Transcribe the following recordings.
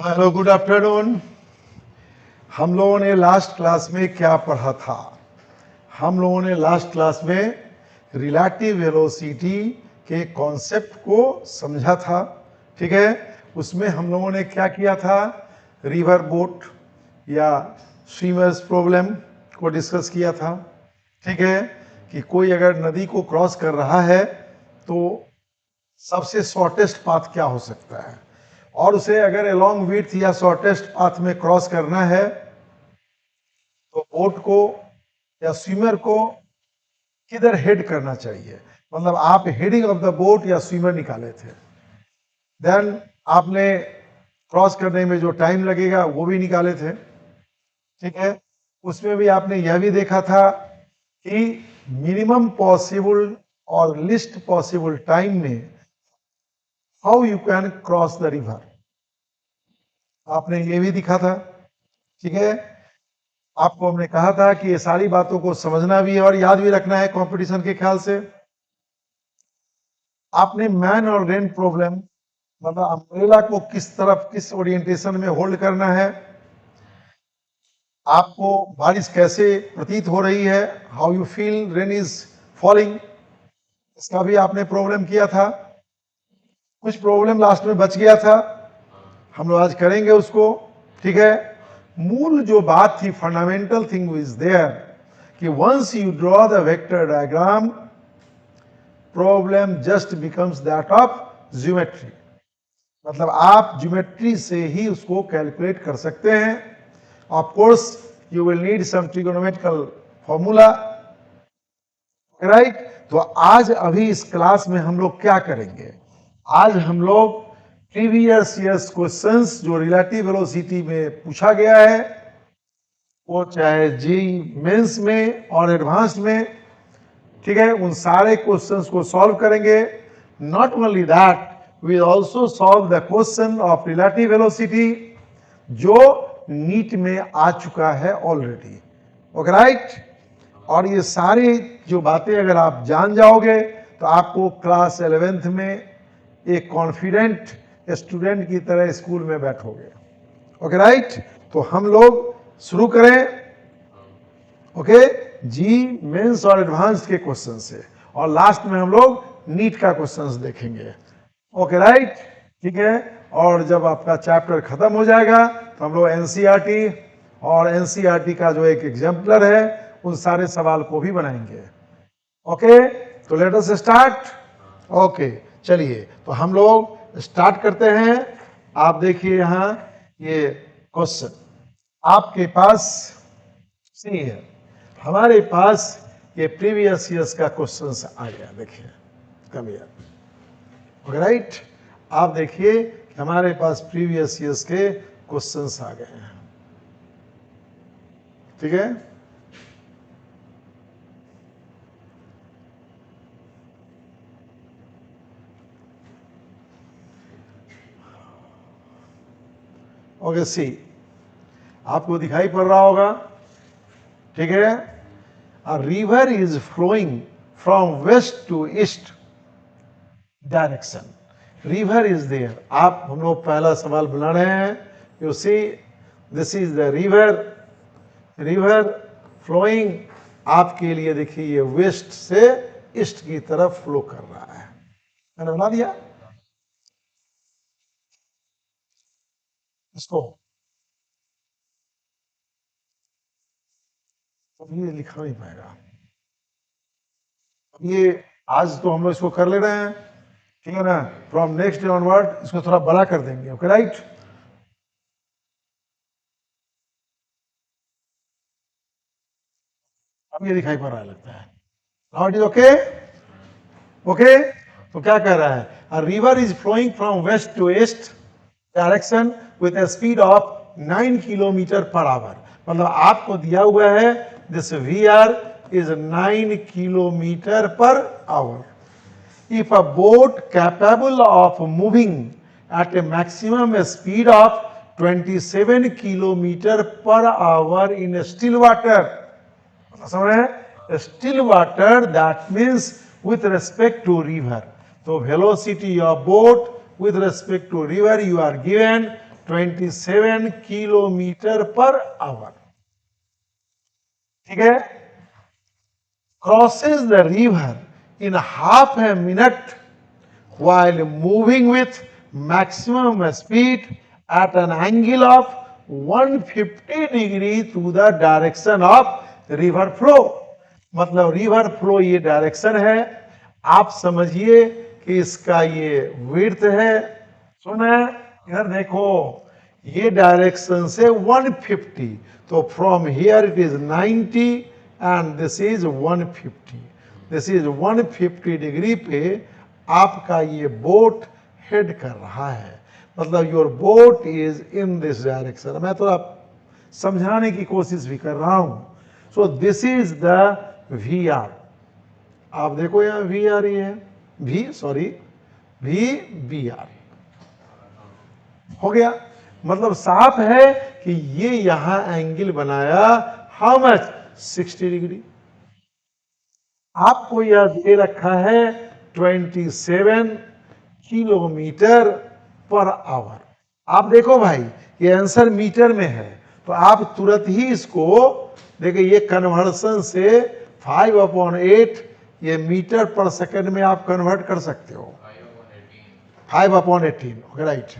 Hello, good afternoon. हम लोगों ने लास्ट क्लास में क्या पढ़ा था? हम लोगों ने लास्ट क्लास में रिलेटिव वेलोसिटी के कॉन्सेप्ट को समझा था। ठीक है, उसमें हम लोगों ने क्या किया था? रिवर बोट या स्विमर्स प्रॉब्लम को डिस्कस किया था। ठीक है, कि कोई अगर नदी को क्रॉस कर रहा है तो सबसे शॉर्टेस्ट पाथ क्या हो सकता है, और उसे अगर अलॉन्ग विड्थ या शॉर्टेस्ट पाथ में क्रॉस करना है तो बोट को या स्विमर को किधर हेड करना चाहिए। मतलब आप हेडिंग ऑफ द बोट या स्विमर निकाले थे, देन आपने क्रॉस करने में जो टाइम लगेगा वो भी निकाले थे। ठीक है, उसमें भी आपने यह भी देखा था कि मिनिमम पॉसिबल और लिस्ट पॉसिबल टाइम में how you can cross the river, आपने ये भी दिखा था। ठीक है, आपको हमने कहा था कि ये सारी बातों को समझना भी है और याद भी रखना है कंपटीशन के ख्याल से। आपने मैन और रेन प्रॉब्लम, मतलब अम्ब्रेला को किस तरफ किस ओरिएंटेशन में होल्ड करना है, आपको बारिश कैसे प्रतीत हो रही है, how you feel rain is falling, इसका भी आपने प्रॉब्लम किया था। कुछ प्रॉब्लम लास्ट में बच गया था, हम लोग आज करेंगे उसको। ठीक है, मूल जो बात थी, फंडामेंटल थिंग इज देयर कि once you draw the vector diagram, problem just becomes that of geometry. मतलब आप ज्योमेट्री से ही उसको कैलकुलेट कर सकते हैं। Of course you will need some trigonometrical formula, right. तो आज अभी इस क्लास में हम लोग क्या करेंगे? आज हम लोग प्रीवियस ईयर्स क्वेश्चंस जो रिलेटिव वेलोसिटी में पूछा गया है, वो चाहे जेईई मेंस में और एडवांस में, ठीक है, उन सारे क्वेश्चंस को सॉल्व करेंगे। Not only that, we also solve the question of relative velocity जो नीट में आ चुका है ऑलरेडी। Okay, right. और ये सारी जो बातें अगर आप जान जाओगे तो आपको क्लास 11th में एक कॉन्फिडेंट स्टूडेंट की तरह स्कूल में बैठोगे। Okay, right. तो हम लोग शुरू करें। ओके, जी मेंस और एडवांस के क्वेश्चन से, और लास्ट में हम लोग नीट का क्वेश्चंस देखेंगे। ओके, राइट, ठीक है। और जब आपका चैप्टर खत्म हो जाएगा तो हम लोग एनसीईआरटी और एनसीईआरटी का जो एक एग्जाम्पलर है उन सारे सवाल को भी बनाएंगे। ओके, तो लेट अस स्टार्ट। ओके, चलिए तो हम लोग स्टार्ट करते हैं। आप देखिए यहाँ ये क्वेश्चन आपके पास सी है, हमारे पास ये प्रीवियस ईयर्स का क्वेश्चन आ गया। देखिए कम ईयर, राइट। आप देखिए हमारे पास प्रीवियस ईयर्स के क्वेश्चंस आ गए हैं। ठीक है, ओके, सी आपको दिखाई पड़ रहा होगा। ठीक है, a river is flowing from west to east direction, river is there. आप हम लोग पहला सवाल बना रहे हैं। You see this is the river, river flowing आपके लिए देखिए ये वेस्ट से ईस्ट की तरफ फ्लो कर रहा है। मैंने बना दिया इसको, अब ये लिखा नहीं पाएगा। ये आज तो हम लोग इसको कर ले रहे हैं, ठीक है ना। फ्रॉम नेक्स्ट डे ऑनवर्ड इसको थोड़ा बड़ा कर देंगे। Okay, right. अब ये दिखाई पड़ रहा है लगता है। Now it is okay. Okay, तो क्या कह रहा है? A river is flowing from west to east direction with a speed of 9 kilometre per hour. मतलब आपको दिया हुआ है this v are is 9 kilometre per hour. If a boat capable of moving at a maximum speed of 27 kilometer per hour in still water, समझ रहे हैं? Still water, that means with respect to river. So velocity of boat with respect to river you are given 27 kilometre per our, ठीक है, crosses the river in half a minute while moving with maximum speed at an angle of 150 degree to the direction of river flow। मतलब river flow ये direction है, आप समझिए कि इसका ये विड्थ है। सुने इधर देखो, ये डायरेक्शन से 150, तो from here it is 90 and this is 150, this is 150 degree पे आपका ये बोट हेड कर रहा है। मतलब your boat is in this direction. मैं थोड़ा समझाने की कोशिश भी कर रहा हूं। So this is the v r. आप देखो यहां वी आर ही है, वी आर हो गया। मतलब साफ है कि ये यहां एंगल बनाया हाउ मच, 60 डिग्री। आपको यह दे रखा है 27 किलोमीटर पर आवर। आप देखो भाई, ये आंसर मीटर में है, तो आप तुरंत ही इसको देखिए, ये कन्वर्सन से 5/8 ये मीटर पर सेकंड में आप कन्वर्ट कर सकते हो। 5/18, ओके, राइट।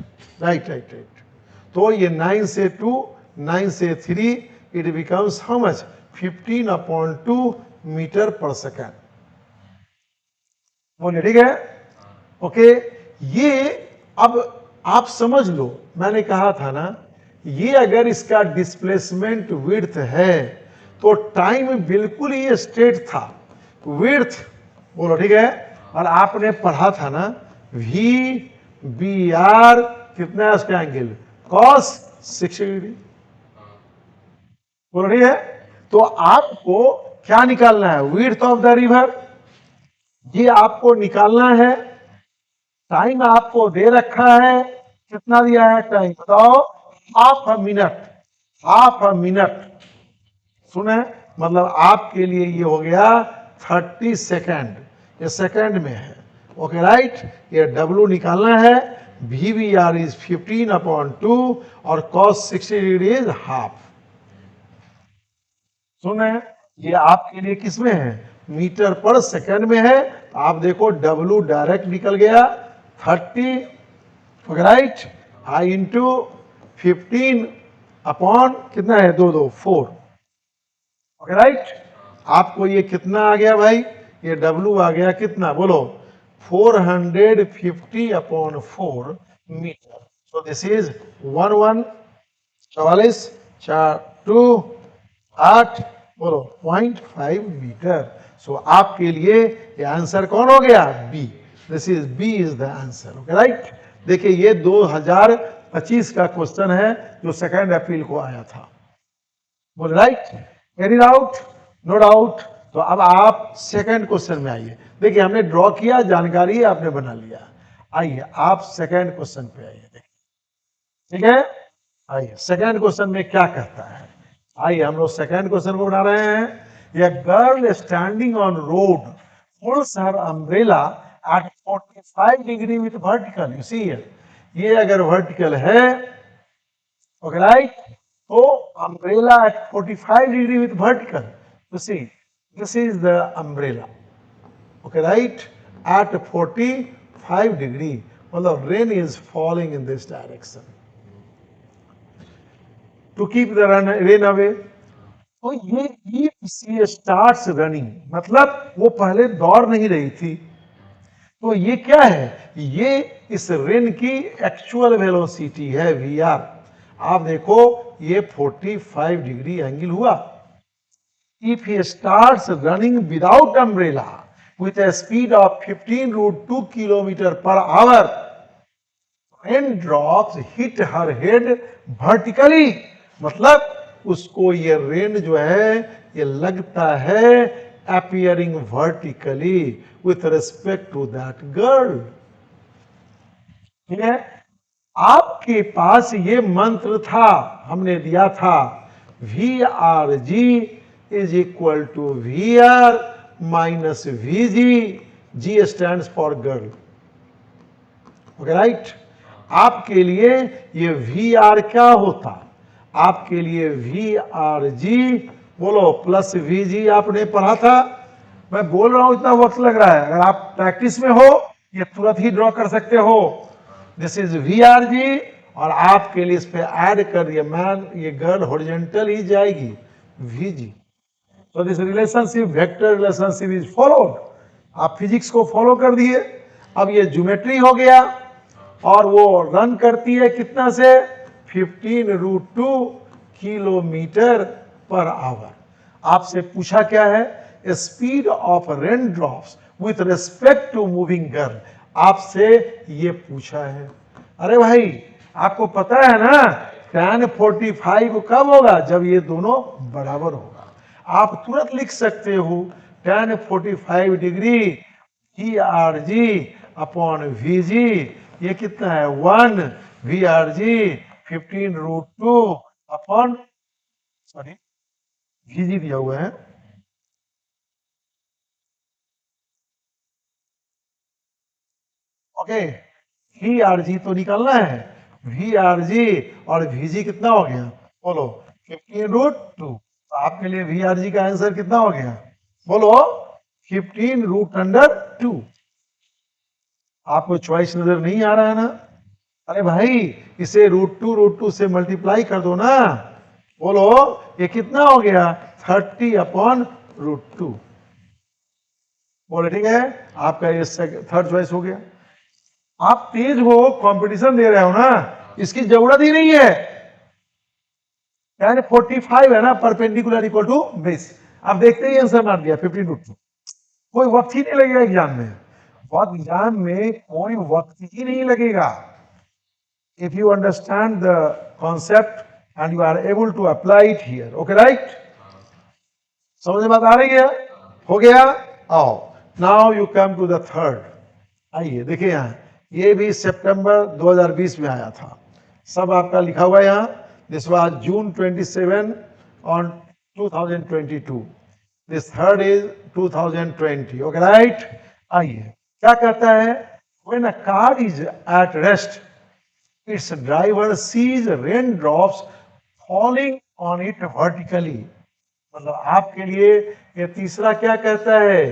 तो ये 9 से 2, 9 से 3, it becomes how much, 15/2 metre per second. बोलिए, ठीक है, ओके। ये अब आप समझ लो, मैंने कहा था ना, ये अगर इसका डिस्प्लेसमेंट विड्थ है तो टाइम बिल्कुल ये स्ट्रेट था, विड्थ बोलो, ठीक है। और आपने पढ़ा था ना VBR कितना है उसका एंगल, cos 60 डिग्री, बोलो, ठीक है। तो आपको क्या निकालना है, विड्थ ऑफ द रिवर, ये आपको निकालना है। टाइम आपको दे रखा है, कितना दिया है टाइम बताओ, हाफ अ मिनट। सुने, मतलब आपके लिए ये हो गया 30 सेकेंड, ये सेकेंड में है, ओके, राइट। ये W निकालना है, VBR इज 15/2 और cos 60 डिग्री इज हाफ। सुने, ये आपके लिए किस में है, मीटर पर सेकेंड में है। आप देखो W डायरेक्ट निकल गया 30, ओके, राइट। आई इंटू 15 अपॉन कितना है, 2 4, ओके, राइट। आपको ये कितना आ गया भाई, ये W आ गया कितना बोलो, 450/4 मीटर। सो दिस इज 44 4 2 8 बोलो 0.5 मीटर। सो आपके लिए ये आंसर कौन हो गया, B. This is B is the answer, okay, right. देखिए, ये 2025 का क्वेश्चन है जो 2 अप्रैल को आया था, बोले, right. Any doubt, no doubt. तो अब आप सेकंड क्वेश्चन में आइए। देखिए, हमने ड्रॉ किया, जानकारी आपने बना लिया। आइए आप सेकंड क्वेश्चन पे आइए, देखिए, ठीक है। आइए सेकंड क्वेश्चन में क्या कहता है, आइए हम लोग सेकंड क्वेश्चन को बना रहे हैं। ये girl standing on road holds her umbrella at 45 degree with vertical. You see, ये अगर वर्टिकल है, ओके, राइट, तो umbrella at 45 degree with vertical, you see this is the umbrella, okay, right, at 45 degree, मतलब rain is falling in this direction to keep the rain away. तो ये starts running, मतलब वो पहले दौड़ नहीं रही थी। तो ये क्या है, ये इस रेन की एक्चुअल वेलोसिटी है VR। आप देखो ये 45 डिग्री एंगल हुआ। If he starts running without umbrella with a speed of 15√2 kilometre per our, rain drops hit her head vertically, मतलब उसको ये रेन जो है ये लगता है appearing vertically with respect to that girl, ठीक है। आपके पास ये मंत्र था, हमने दिया था VRG is equal to VR minus VG, G stands for girl, okay, right. आपके लिए ये वी आर क्या होता, आपके लिए वी आर जी, बोलो, प्लस वी जी आपने पढ़ा था। मैं बोल रहा हूं इतना वक्त लग रहा है, अगर आप प्रैक्टिस में हो ये तुरंत ही ड्रॉ कर सकते हो। This is we r g, और आपके लिए इस पे ऐड कर दिया मैन, ये गर्ल हॉरिजॉन्टल ही जाएगी we ji. So this relationship, vector relationship is followed. आप फिजिक्स को फॉलो कर दिए। अब ये ज्योमेट्री हो गया, और वो रन करती है कितना से, 15√2 किलोमीटर पर आवर। आपसे पूछा क्या है, speed of rain drops with respect to moving girl, आपसे ये पूछा है। अरे भाई आपको पता है ना tan 45 कब होगा, जब ये दोनों बराबर होगा। आप तुरंत लिख सकते हो tan 45 degree v r g upon v g, ये कितना है 1 v r g 15√2 upon, sorry v g दिया हुआ है, ओके, वी आर जी तो निकालना है, वी आर जी और वी जी कितना हो गया, बोलो 15√2। तो आपके लिए वी आर जी का आंसर कितना हो गया, बोलो 15√2। आपको चॉइस नजर नहीं आ रहा है ना, अरे भाई इसे √2 से मल्टीप्लाई कर दो ना, बोलो ये कितना हो गया 30/√2। बोले ठीक है, आपका ये थर्ड चॉइस हो गया। आप तेज हो, कंपटीशन दे रहे हो ना, इसकी जरूरत ही नहीं है, यानी 45 है ना, परपेंडिकुलर इक्वल टू बेस, आप देखते ही आंसर मार दिया 15√2। कोई वक्त ही नहीं लगेगा एग्जाम में, बहुत एग्जाम में कोई वक्त ही नहीं लगेगा। If you understand the concept and you are able to apply it here, okay right, समझ में बात आ रही है, हो गया। आओ now you come to the third, आइए देखिए यहाँ, ये भी सितंबर 2020 में आया था, सब आपका लिखा हुआ है यहाँ, this was June 27 on 2022, this third is 2020, okay right. आइए क्या कहता है, when a car is at rest its driver sees raindrops falling on it vertically, मतलब आपके लिए ये तीसरा क्या कहता है,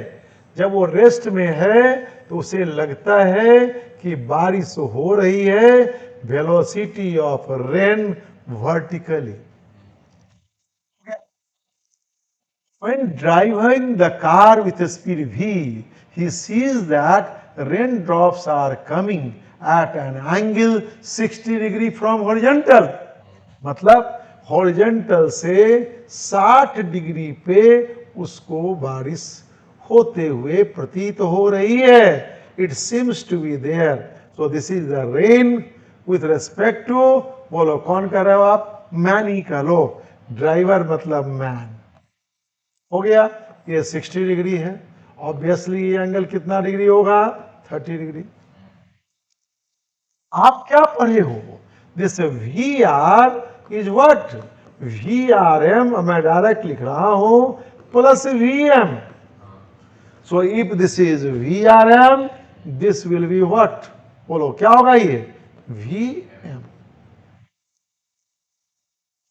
जब वो रेस्ट में है तो उसे लगता है कि बारिश हो रही है, velocity of rain vertically. When driving the car with speed v, he sees that raindrops are coming at an angle 60 degree from horizontal, मतलब हॉरिजेंटल से 60 डिग्री पे उसको बारिश होते हुए प्रतीत हो रही है, it seems to be there, so this is the rain with respect to, बोलो कौन कर रहे हो आप, मैन ही कह लो, ड्राइवर मतलब मैन, हो गया। ये 60 डिग्री है, ऑब्वियसली ये एंगल कितना डिग्री होगा, 30 डिग्री। आप क्या पढ़े हो, this v are is what, v r m, मैं डायरेक्ट लिख रहा हूं, plus v m, so if this is we r m, this will be what, बोलो क्या होगा ये, वी एम,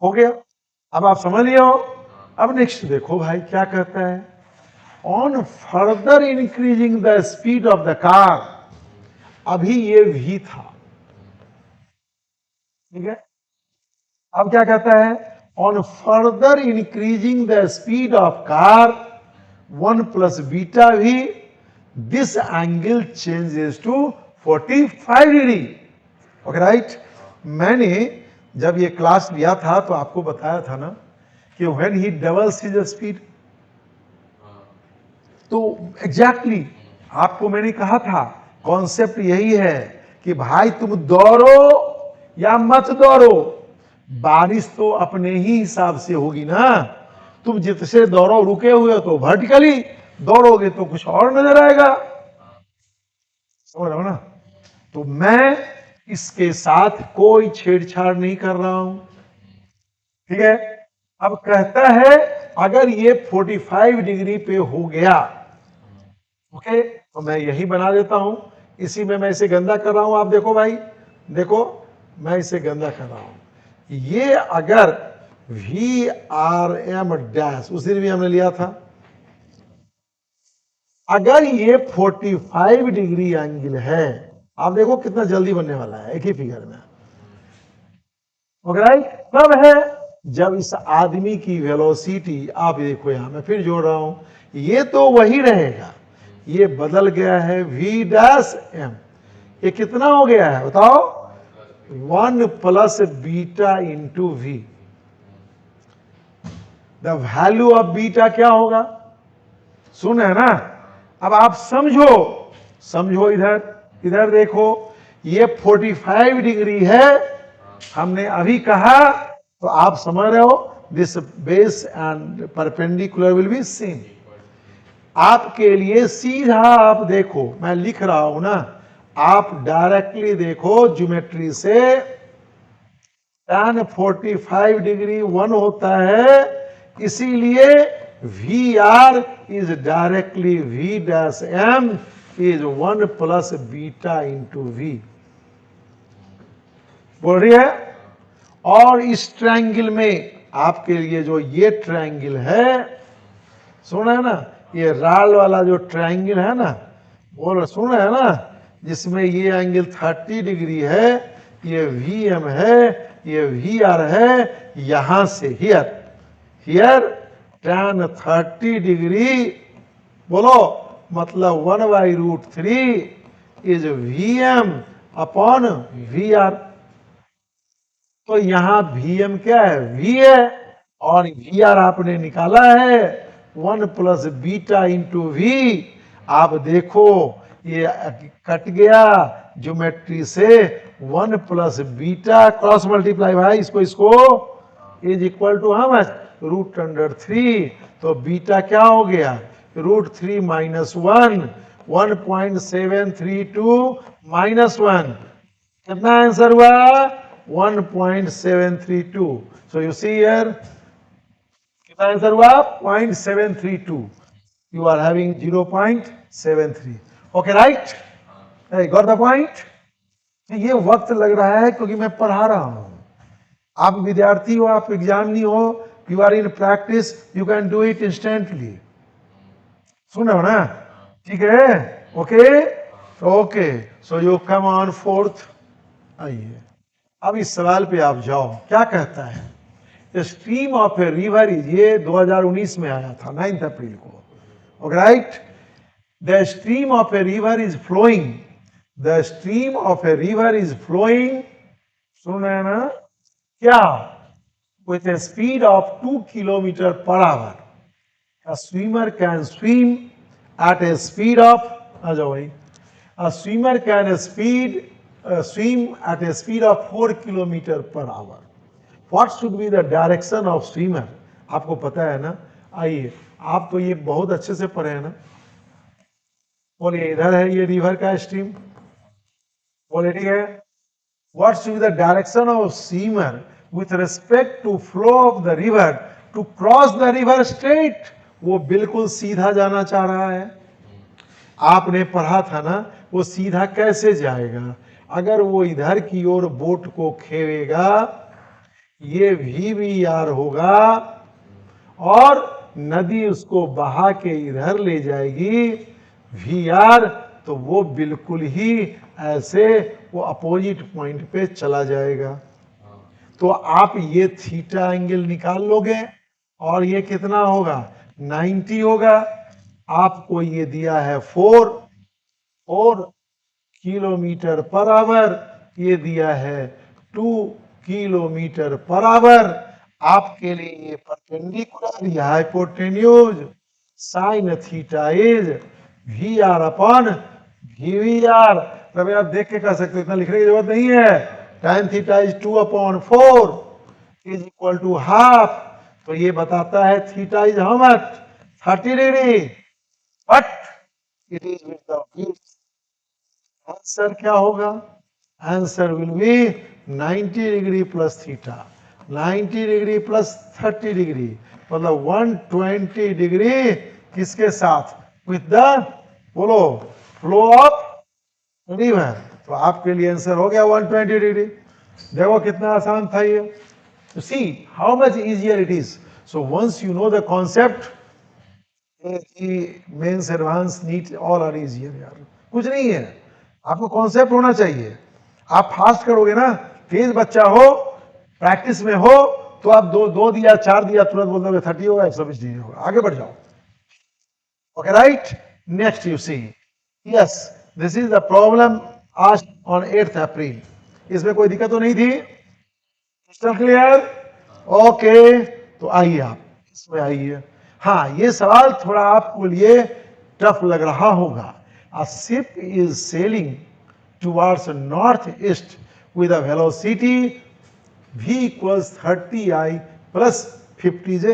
हो गया। अब आप समझ लिए हो। अब नेक्स्ट देखो भाई क्या कहता है, on further increasing the speed of the car, अभी ये वी था, ठीक है, अब क्या कहता है, on further increasing the speed of car 1 plus beta v, this angle changes to 45 degree, okay right. मैंने जब ये क्लास लिया था तो आपको बताया था ना कि when he doubles his speed, तो एग्जैक्टली आपको मैंने कहा था कॉन्सेप्ट यही है कि भाई तुम दौड़ो या मत दौड़ो, बारिश तो अपने ही हिसाब से होगी ना, तुम जितने दौड़ो रुके हुए हो तो वर्टिकली दौड़ोगे तो कुछ और नजर आएगा, समझ रहे हो ना। तो मैं इसके साथ कोई छेड़छाड़ नहीं कर रहा हूं, ठीक है। अब कहता है अगर ये 45 डिग्री पे हो गया, ओके, तो मैं यही बना देता हूं, इसी में मैं इसे गंदा कर रहा हूं, आप देखो भाई, देखो मैं इसे गंदा कर रहा हूं। ये अगर वी आर एम डैश उस दिन भी हमने लिया था, अगर ये 45 डिग्री एंगल है, आप देखो कितना जल्दी बनने वाला है एक ही फिगर में। ओके राइट, कब है? जब इस आदमी की वेलोसिटी, आप देखो यहां मैं फिर जोड़ रहा हूं, ये तो वही रहेगा, ये बदल गया है v डैश m। ये कितना हो गया है बताओ? 1 plus beta into v. The value of beta क्या होगा? सुन है ना? अब आप समझो, समझो इधर देखो, ये 45 डिग्री है, हमने अभी कहा, तो आप समझ रहे हो this base and perpendicular will be same. आपके लिए सीधा आप देखो, मैं लिख रहा हूं ना, आप डायरेक्टली देखो ज्योमेट्री से, tan 45 डिग्री 1 होता है, इसीलिए V are is directly v dash m is 1 plus beta into V. बोल रही है? और इस ट्रायंगल में आपके लिए जो ये ट्रायंगल है, सुना है ना, ये राल वाला जो ट्रायंगल है ना, बोल सुना है ना, जिसमें ये एंगल 30 डिग्री है, ये वी एम है, ये वी आर है, यहां से हियर tan 30 डिग्री, बोलो मतलब 1/√3 is V M upon V R. तो यहां वी एम क्या है? वी है, और वी आर आपने निकाला है 1 प्लस बीटा इंटू वी। आप देखो ये कट गया ज्योमेट्री से, 1 प्लस बीटा क्रॉस मल्टीप्लाई भाई इसको is equal to how much? √3। तो बीटा क्या हो गया? √3 माइनस 1, 1.732 माइनस 1, कितना आंसर हुआ? 1.732। सो यू सी हियर, कितना आंसर हुआ? 0.732। You are having 0.73। Okay right, got the point? ये वक्त लग रहा है क्योंकि मैं पढ़ा रहा हूं, आप विद्यार्थी हो, आप एग्जाम नहीं हो, you are in practice, you can do it instantly. सुन रहे हो ना? ठीक है, okay okay. So you come on fourth. आइए अब इस सवाल पे आप जाओ, क्या कहता है? The stream of a river is, ये 2019 में आया था 9 अप्रैल को, right? The stream of a river is flowing, the stream of a river is flowing, सुन रहे हैं ना, क्या? with a speed of 2 kilometers per hour. A swimmer can swim at a speed of, आ जाओ भाई, a swimmer can swim at a speed of 4 kilometers per hour. What should be the direction of swimmer? आपको पता है ना? आइए, आप तो ये बहुत अच्छे से पढ़े हैं ना? बोलिए, इधर है ये रिवर का स्ट्रीम, बोलिए ठीक है। What should be the direction of swimmer with respect to flow of the river to cross the river straight? वो बिल्कुल सीधा जाना चाह रहा है। आपने पढ़ा था ना, वो सीधा कैसे जाएगा? अगर वो इधर की ओर बोट को खेवेगा, ये वी आर होगा, और नदी उसको बहा के इधर ले जाएगी वी आर, तो वो बिल्कुल ही ऐसे वो अपोजिट पॉइंट पे चला जाएगा। तो आप ये थीटा एंगल निकाल लोगे, और ये कितना होगा? 90 होगा। आपको ये दिया है 4 किलोमीटर पर आवर, ये दिया है 2 किलोमीटर पर आवर। आपके लिए ये परपेंडिकुलर, ये hypotenuse, sine theta is we R upon V R. तभी आप देख के कह सकते हो, इतना लिखने की जरूरत नहीं है। tan theta is 2/4 is equal to half. तो ये बताता है theta is how much? 30 degree, but it is with the width. Answer क्या होगा? Answer will be 90 degree plus theta, 90 degree plus 30 degree, मतलब 120 डिग्री। किसके साथ? विद द, बोलो, फ्लो ऑफ रिवर। तो आपके लिए आंसर हो गया 120 डिग्री। देखो कितना आसान था ये। तो see how much easier it is. So once you know the concept, mains advance NEET all are easier यार, कुछ नहीं है, आपको कॉन्सेप्ट होना चाहिए। आप फास्ट करोगे ना, तेज बच्चा हो, प्रैक्टिस में हो, तो आप दो दिया 4 दिया तुरंत बोल दोगे 30 होगा 120 डिग्री होगा, आगे बढ़ जाओ। Okay right, next you see, yes this is the problem asked on 8 April. इसमें कोई दिक्कत तो नहीं थी? क्लियर? ओके, तो आइए आप इसमें आइए। हाँ, ये सवाल थोड़ा आपको लिए टफ लग रहा होगा। A ship is sailing towards northeast with a velocity v equals 30I plus 50j।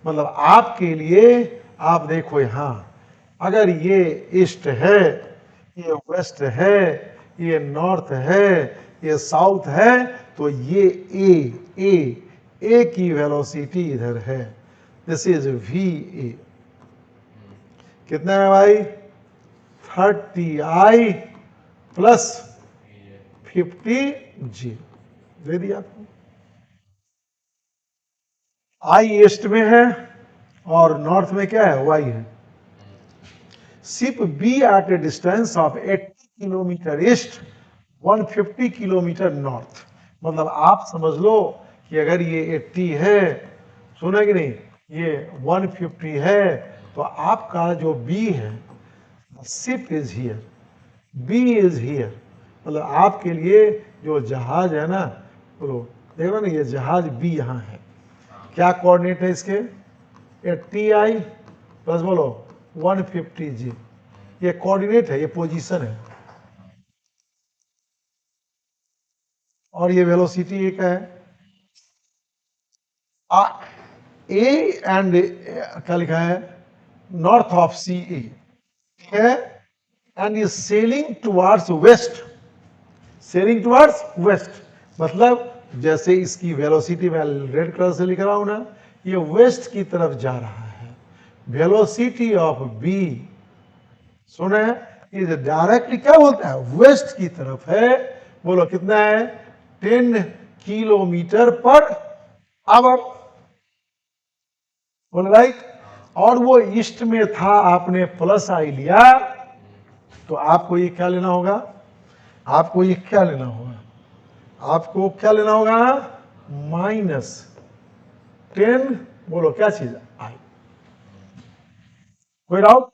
मतलब आपके लिए, आप देखो यहां, अगर ये ईस्ट है, ये वेस्ट है, ये नॉर्थ है, ये साउथ है, तो ये ए की वेलोसिटी इधर है, दिस इज वी ए। कितना है भाई? 30I प्लस 50G दे दिया आपको। आई ईस्ट में है और नॉर्थ में क्या है? वाई है। Ship B at a distance of 80 kilometre east 150 kilometre north. मतलब आप समझ लो कि अगर ये 80 है, सुना कि नहीं, ये 150 है, तो आपका जो बी है, ship is here, B is here. मतलब आपके लिए जो जहाज है ना, बोलो देखो ना, ये जहाज बी यहाँ है, क्या कोऑर्डिनेट है इसके? 80I प्लस बोलो 150G, ये कोऑर्डिनेट है, ये पोजीशन है, और ये वेलोसिटी एक है। ए एंड क्या लिखा है? नॉर्थ ऑफ सी ए, ठीक है, and is sailing towards west, sailing towards west, मतलब जैसे इसकी वेलोसिटी मैं रेड कलर से लिख रहा हूं ना, ये वेस्ट की तरफ जा रहा है। वेलोसिटी ऑफ बी, सुना है, इज डायरेक्टली क्या बोलता है? वेस्ट की तरफ है। बोलो कितना है? 10 किलोमीटर पर आवर, बोलो राइट। और वो ईस्ट में था, आपने प्लस आई लिया, तो आपको ये क्या लेना होगा? आपको ये क्या लेना होगा? आपको क्या लेना होगा? -10, बोलो क्या चीज? आई। कोई डाउट?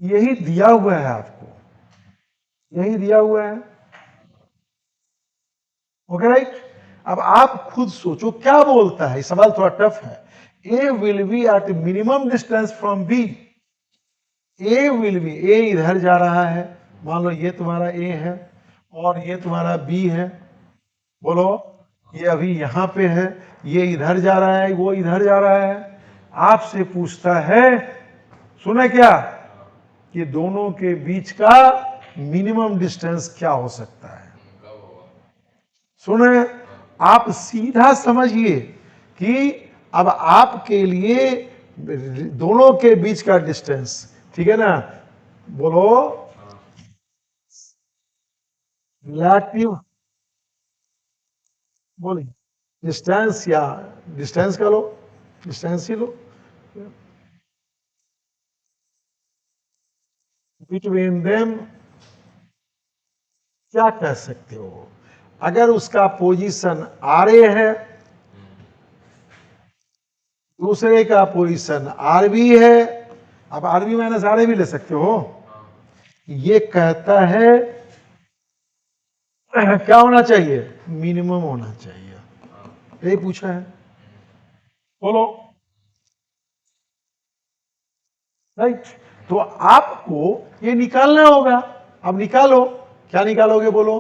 यही दिया हुआ है आपको, यही दिया हुआ है। Okay right. अब आप खुद सोचो क्या बोलता है, सवाल थोड़ा टफ है। ए will be at minimum distance from B, A will be, ए इधर जा रहा है, मान लो ये तुम्हारा ए है और ये तुम्हारा बी है, बोलो ये अभी यहां पे है, ये इधर जा रहा है, वो इधर जा रहा है। आपसे पूछता है, सुना क्या, कि दोनों के बीच का मिनिमम डिस्टेंस क्या हो सकता है? सुने, आप सीधा समझिए कि अब आपके लिए दोनों के बीच का डिस्टेंस, ठीक है ना, बोलो रिलेटिव, बोलिए डिस्टेंस, या डिस्टेंस का लो, डिस्टेंस ही लो, बिटवीन देम क्या कह सकते हो? अगर उसका पोजीशन आर ए है, दूसरे का पोजीशन आर बी है, अब R B minus R A भी ले सकते हो। ये कहता है क्या होना चाहिए? मिनिमम होना चाहिए, यही पूछा है, बोलो राइट। तो आपको ये निकालना होगा। अब निकालो, क्या निकालोगे बोलो?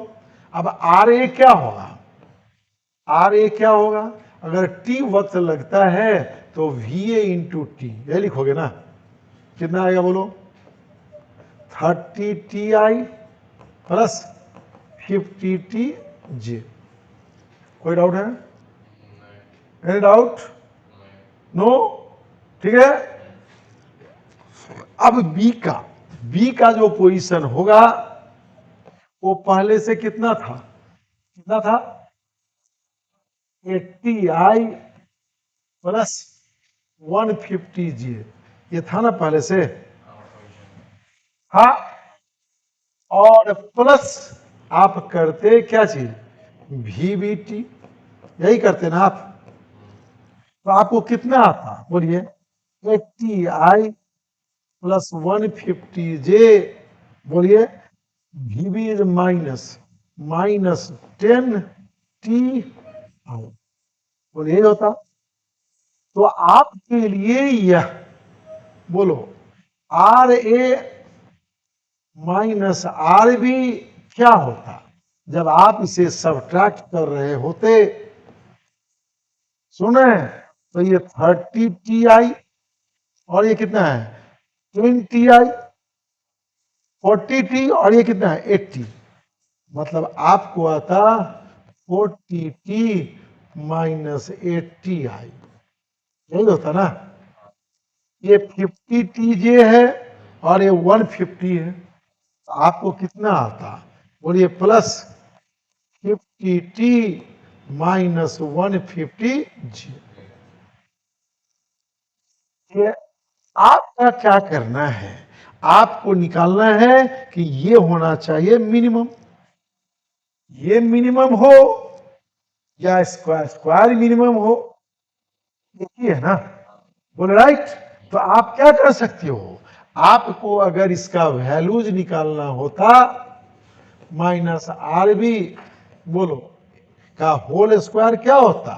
अब आर ए क्या होगा? आर ए क्या होगा? अगर टी वक्त लगता है तो वी ए इंटू टी, यह लिखोगे ना, कितना आएगा बोलो? 30TI plus 50TJ। कोई डाउट है? Any doubt? नो? ठीक है। अब बी का जो पोजीशन होगा, वो पहले से कितना था 80i प्लस 150j, ये था ना पहले से, हाँ, और प्लस आप करते क्या चीज VBT, यही करते ना आप, तो आपको कितना आता बोलिए 80i प्लस 150j, बोलिए VB इज माइनस 10t, बोलिए यही होता। तो आपके लिए यह बोलो RA माइनस RB क्या होता जब आप इसे सब्ट्रैक्ट कर रहे होते, सुने, तो ये 30ti और ये कितना है 20ti, 40t और ये कितना है 80, मतलब आपको आता 40t माइनस 80i, यही होता ना। ये 50tj है और ये 150 है, तो आपको कितना आता बोलिए प्लस 50t माइनस 150j। ये आपका क्या करना है, आपको निकालना है कि ये होना चाहिए मिनिमम, ये मिनिमम हो या स्क्वायर मिनिमम हो, एक ही है ना, बोले राइट। तो आप क्या कर सकते हो, आपको अगर इसका वैल्यूज निकालना होता माइनस RB बोलो का होल स्क्वायर क्या होता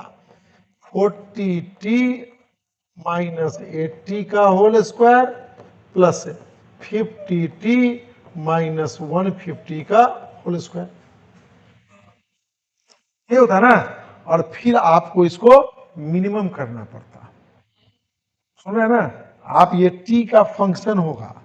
40t माइनस 80 का whole square plus 50t minus 150 का होल स्क्वायर, ये होता ना। और फिर आपको इसको मिनिमम करना पड़ता, सुन रहे ना, आप ये t का फंक्शन होगा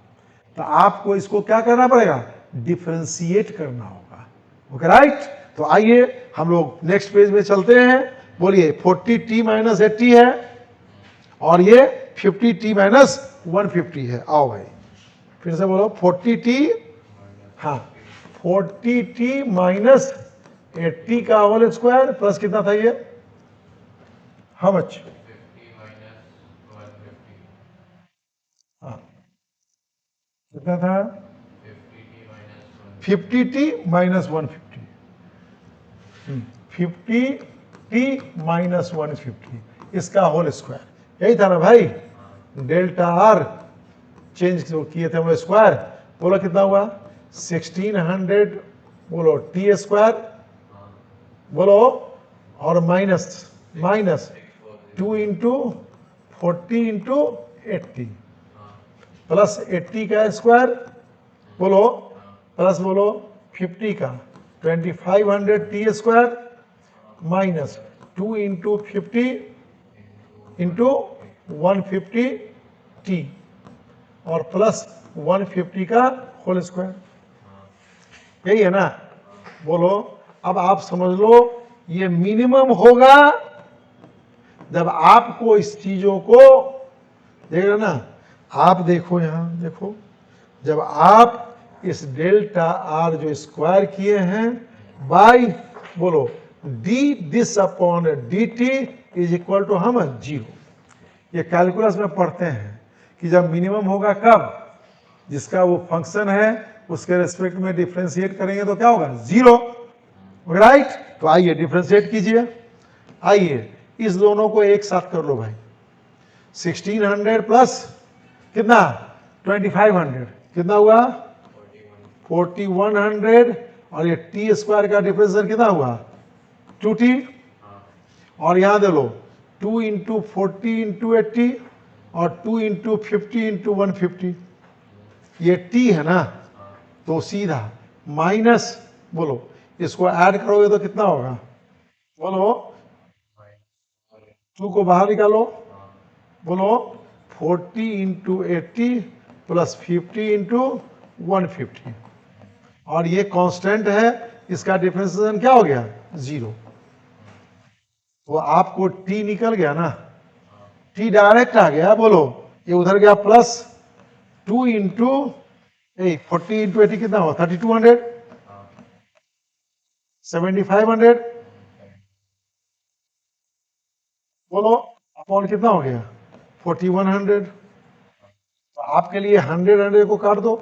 तो आपको इसको क्या करना पड़ेगा डिफरेंशिएट करना होगा, ओके राइट। तो आइए हम लोग नेक्स्ट पेज में चलते हैं, बोलिए 40t माइनस 80 है और ये 50t माइनस 150 है, आओ भाई फिर से बोलो 40t, हाँ 40t माइनस 80 का होल स्क्वायर प्लस कितना था ये, हाउ मच, हाँ कितना था 50t माइनस 150, 50t माइनस 150 इसका होल स्क्वायर, यही था ना भाई, डेल्टा आर चेंज किए थे हम स्क्वायर, बोलो कितना हुआ 1600, बोलो टी स्क्वायर, बोलो और माइनस 2 इंटू 40 इंटू 80 प्लस 80 का स्क्वायर, बोलो प्लस बोलो 50 का 2500 T square minus 2 into 50 into 150 T और प्लस 150 का होल स्क्वायर, यही है ना। बोलो अब आप समझ लो ये मिनिमम होगा जब आपको इस चीजों को देख रहे ना, आप देखो यहां देखो, जब आप इस डेल्टा आर जो स्क्वायर किए हैं बाई बोलो D this upon D T is equal to हम 0, ये कैलकुलस में पढ़ते हैं कि जब मिनिमम होगा कब, जिसका वो फंक्शन है उसके रेस्पेक्ट में डिफरेंशिएट करेंगे तो क्या होगा 0, राइट। तो आइए डिफरेंशिएट कीजिए, आइए इस दोनों को एक साथ कर लो भाई, 1600 प्लस कितना 2500 कितना हुआ 4100 और ये टी स्क्वायर का डिफरेंशिएट कितना हुआ 2t, और यहां दे लो 2 इंटू 40 इंटू 80 और 2 इंटू 50 इंटू 150, ये t है ना, तो सीधा माइनस बोलो इसको ऐड करोगे तो कितना होगा, बोलो 2 को बाहर निकालो, बोलो 40 इंटू 80 प्लस 50 इंटू 150 और ये कांस्टेंट है, इसका डिफरेंशिएशन क्या हो गया 0, तो आपको t निकल गया ना, t डायरेक्ट आ गया, बोलो ये उधर गया प्लस 2 इंटू 40 इंटू 80 कितना हुआ 3200 7500 बोलो अपॉन कितना हो गया 4100। तो आपके लिए 100 को काट दो,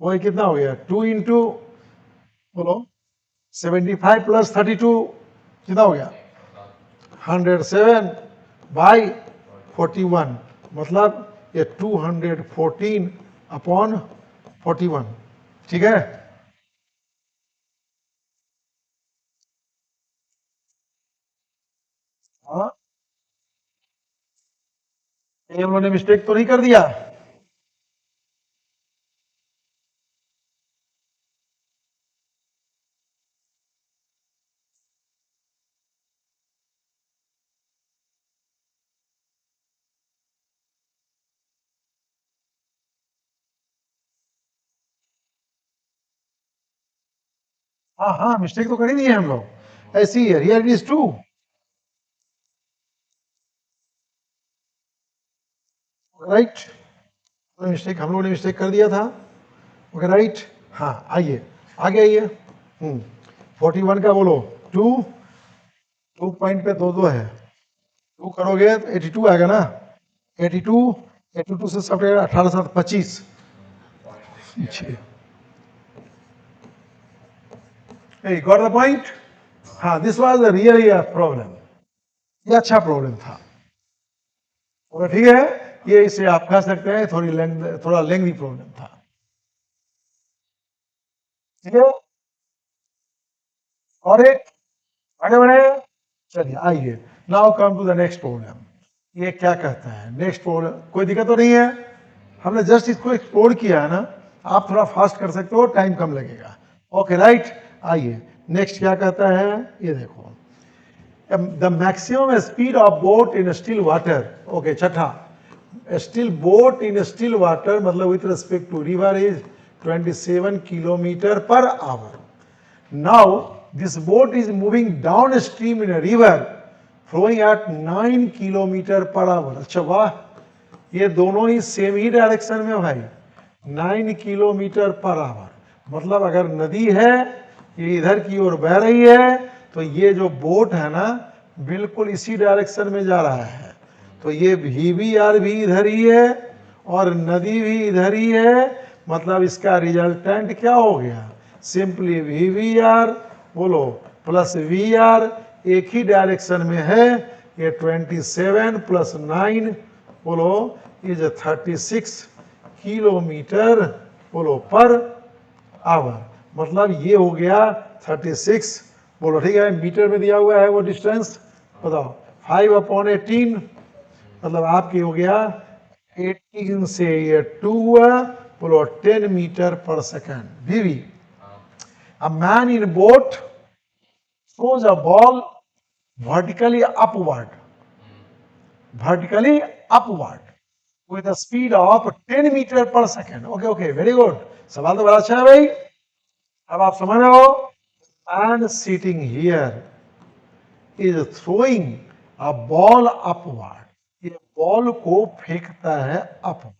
वही कितना हो गया 2 इंटू बोलो 75 प्लस 32 कितना हो गया 107 बाई 41, मतलब ये 214 अपॉन 41। ठीक है, हाँ ये उन्होंने मिस्टेक तो नहीं कर दिया। हाँ हाँ मिस्टेक तो कर ही दिए हम लोग, ऐसी है here it is 2। Right, mistake हम लोगों ने मिस्टेक कर दिया था। ओके राइट, हाँ आइए आगे आइए। 41 का बोलो 2, 2 पॉइंट पे 2 2 है, 2 करोगे तो 82 आएगा ना, 82, 82 से सब 18 7 25। Hey, got the point? हाँ, this was a really a problem. ये अच्छा प्रॉब्लम था। और ठीक है, ये इसे आप कह सकते हैं थोड़ा लेंथी प्रॉब्लम था। ठीक है, और एक आगे बढ़े, चलिए आइए now come to the next problem. ये क्या कहता है नेक्स्ट प्रॉब्लम, कोई दिक्कत तो नहीं है, हमने जस्ट इसको एक्सप्लोर किया है ना, आप थोड़ा फास्ट कर सकते हो, टाइम कम लगेगा। ओके राइट, आइए नेक्स्ट क्या कहता है, ये देखो the maximum speed of boat in still water. Okay छठा, still boat in still water मतलब with respect to river is 27 kilometre per hour. Now this boat is moving downstream in a river flowing at 9 kilometre per hour. अच्छा वाह, ये दोनों ही same ही direction में भाई, 9 kilometre per hour. मतलब अगर नदी है ये इधर की ओर बह रही है तो ये जो बोट है ना बिल्कुल इसी डायरेक्शन में जा रहा है, तो ये VVR भी इधर ही है और नदी भी इधर ही है। मतलब इसका रिजल्टेंट क्या हो गया, सिंपली VVR बोलो प्लस VR, एक ही डायरेक्शन में है। ये 27 प्लस 9 बोलो इज 36 किलोमीटर बोलो पर आवर। मतलब ये हो गया 36 बोलो, ठीक है, मीटर में दिया हुआ है वो डिस्टेंस, बताओ 5/18 मतलब आपकी हो गया 18 से ये 2 बोलो 10 metre per second. VV, a man in boat throws a ball vertically upward with a speed of 10 metre per second. Okay okay very good, सवाल तो बड़ा अच्छा है भाई, अब आप समझ रहे हो। Man sitting here is throwing a ball upward, ये बॉल को फेंकता है अपवर्ड,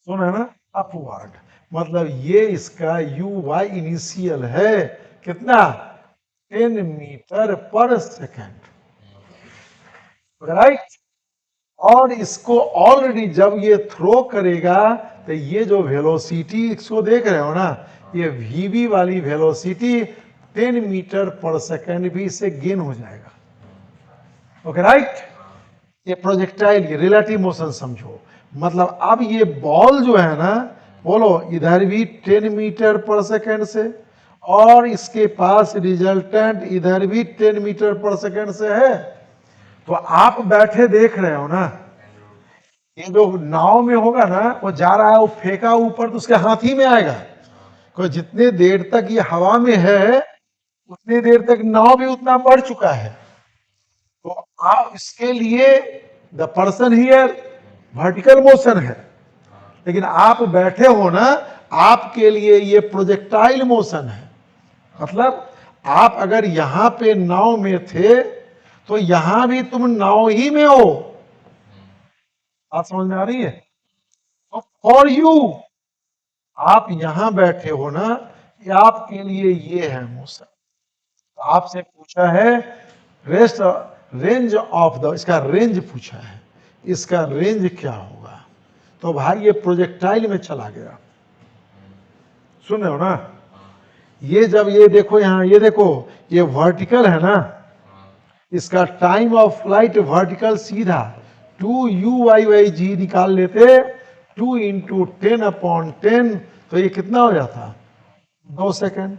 सुना ना, अपवर्ड। मतलब ये इसका UY इनिशियल है कितना 10 मीटर पर सेकेंड। राइट, और इसको ऑलरेडी जब ये थ्रो करेगा तो ये जो वेलोसिटी इसको देख रहे हो ना, ये VV वाली वेलोसिटी 10 मीटर पर सेकेंड भी इससे गेन हो जाएगा। ओके राइट, ये प्रोजेक्टाइल ये रिलेटिव मोशन समझो। मतलब अब ये बॉल जो है ना बोलो इधर भी 10 मीटर पर सेकेंड से, और इसके पास रिजल्टेंट इधर भी 10 मीटर पर सेकेंड से है। तो आप बैठे देख रहे हो ना, ये जो नाव में होगा ना वो जा रहा है, वो फेंका ऊपर तो उसके हाथ ही में आएगा। तो जितने देर तक ये हवा में है उतनी देर तक नाव भी उतना बढ़ चुका है। तो आप इसके लिए the person here vertical motion है, लेकिन आप बैठे हो ना, आपके लिए ये प्रोजेक्टाइल मोशन है। मतलब आप अगर यहां पे नाव में थे तो यहां भी तुम नाव ही में हो। बात समझ में आ रही है? तो फॉर यू, आप यहां बैठे हो ना, आपके लिए ये है मोशन। तो आपसे पूछा है रेस्ट रेंज ऑफ द, इसका रेंज पूछा है, इसका रेंज क्या होगा। तो भाई ये प्रोजेक्टाइल में चला गया, सुन रहे हो ना। ये जब ये देखो यहां, ये देखो ये वर्टिकल है ना, इसका टाइम ऑफ फ्लाइट वर्टिकल सीधा 2u/g निकाल लेते, 2 इंटू 10/10, तो ये कितना हो जाता, 2 सेकंड।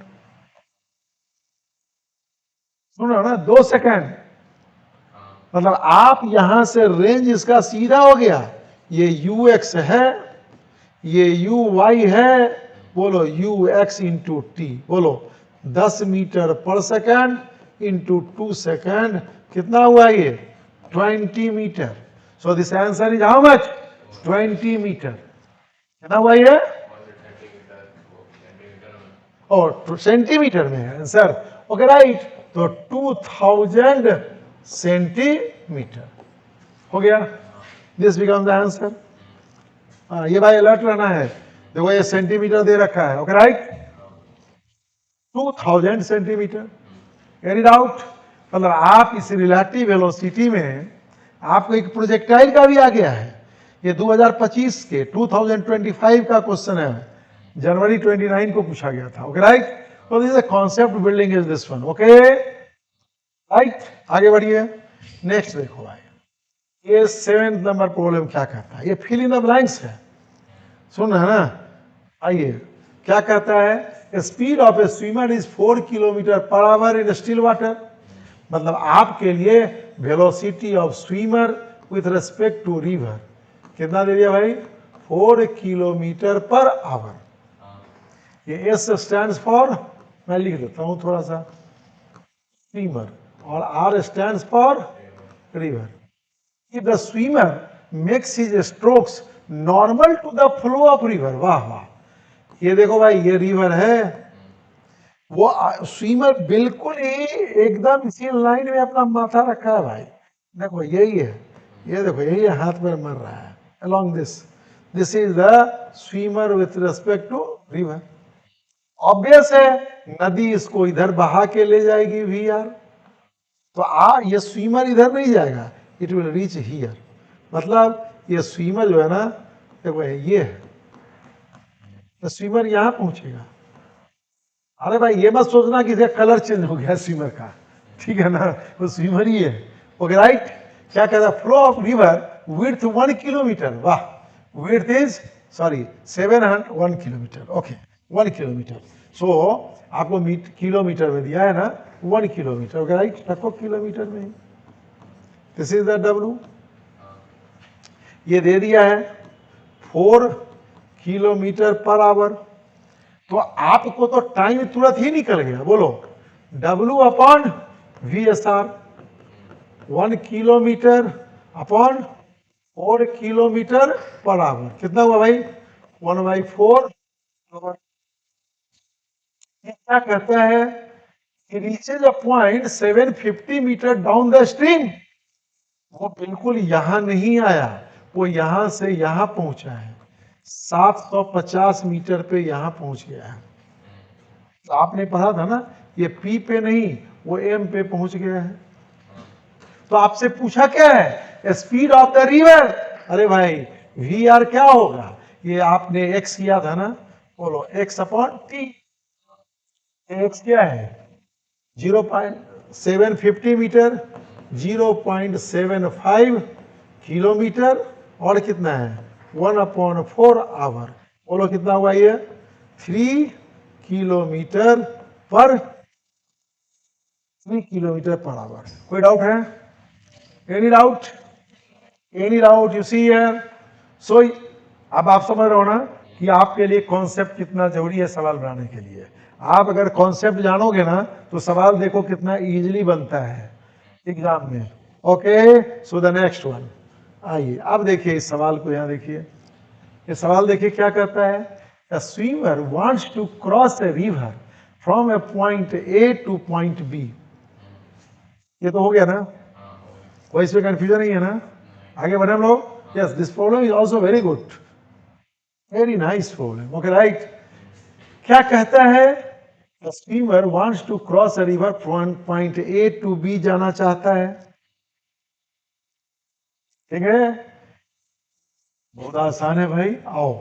सुन रहे हो ना, 2 सेकंड। मतलब आप यहां से रेंज इसका सीधा हो गया, ये ux है, ये uy है, बोलो ux इंटू टी, बोलो 10 metre per second into 2 second, कितना हुआ ये 20 metre. So this answer is how much, 20 metre. कितना हुआ ये, और सेंटीमीटर में है आंसर। ओके राइट, तो 2000 सेंटीमीटर हो गया, दिस बिकम द आंसर। ये भाई अलर्ट रहना है, देखो ये सेंटीमीटर दे रखा है। Okay right, 2000 centimetre. Carry out, मतलब आप इस रिलेटिव वेलोसिटी में आपको एक प्रोजेक्टाइल का भी आ गया है। ये 2025 के 2025 का क्वेश्चन है, जनवरी 29 को पूछा गया था। ओके राइट, तो this is concept building is this one. Okay right, आगे बढ़िए। नेक्स्ट देखो भाई, ये 7th नंबर प्रॉब्लम क्या कहता है, ये फिल इन द ब्लैंक्स है, सुन है ना। आइए, क्या कहता है, speed of a swimmer is 4 kilometre per hour in still water. मतलब आपके लिए velocity of swimmer with respect to river कितना दे दिया भाई, 4 किलोमीटर पर आवर। ये एस स्टैंड्स फॉर, मैं लिख देता हूं थोड़ा सा, स्विमर, और R stands for river. If the swimmer makes his strokes normal to the flow of river, वाह वाह, ये देखो भाई ये रिवर है, वो स्विमर बिल्कुल ही एकदम इसी लाइन में अपना माथा रखा है भाई, देखो यही है, ये देखो यही हाथ पर मर रहा है along this, this is the swimmer with respect to river। Obvious है नदी इसको इधर बहा के ले जाएगी वी आर, तो ये स्विमर इधर नहीं जाएगा, इट विल रीच हियर। मतलब ये स्विमर जो है ना, देखो ये है, तो स्विमर यहां पहुंचेगा। अरे भाई ये मत सोचना कि इसका कलर चेंज हो गया स्विमर का, ठीक है ना, वो स्विमर ही है। ओके राइट, क्या कहता है, flow of river width 1 kilometre, वाह, width is sorry 701 kilometre. Okay 1 kilometre, so आपको किलोमीटर में दिया है ना, 1 किलोमीटर। ओके राइट, रखो किलोमीटर में, दिस इज द W। ये दे दिया है 4 किलोमीटर पर आवर, तो आपको तो टाइम तुरंत ही निकल गया, बोलो W upon VSR, 1 kilometre upon 4 kilometre per our, कितना हुआ भाई 1/4 आवर। क्या कहता है, reaches a point 750 meter down the stream, वो बिल्कुल यहां नहीं आया, वो यहां से यहां पहुंचा है, 750 मीटर पे यहां पहुंच गया है। तो आपने पढ़ा था ना, ये P पे नहीं वो M पे पहुंच गया है। तो आपसे पूछा क्या है, स्पीड ऑफ द रिवर। अरे भाई VR क्या होगा, ये आपने X किया था ना, बोलो X अपॉन T। X क्या है 0.750 मीटर, 0.75 किलोमीटर, और कितना है 1/4 आवर, बोलो कितना हुआ ये 3 किलोमीटर पर 3 किलोमीटर पर आवर। कोई डाउट है, any doubt, any doubt you see here. So अब आप समझ रहे हो ना कि आपके लिए कॉन्सेप्ट कितना जरूरी है सवाल बनाने के लिए। आप अगर कॉन्सेप्ट जानोगे ना तो सवाल देखो कितना इजीली बनता है एग्जाम में। Okay, so the next one, आइए अब देखिए इस सवाल को, यहां देखिए ये सवाल देखिए क्या कहता है, a swimmer wants to cross a river from a point A to point B। ये तो हो गया ना, कोई इसमें कंफ्यूजन नहीं है ना, आगे बढ़े हम लोग। Yes, this problem is also very good, very nice problem. Okay right, क्या कहता है, swimmer wants to cross a river from point A to B जाना चाहता है, ठीक है। बहुत आसान है भाई। आओ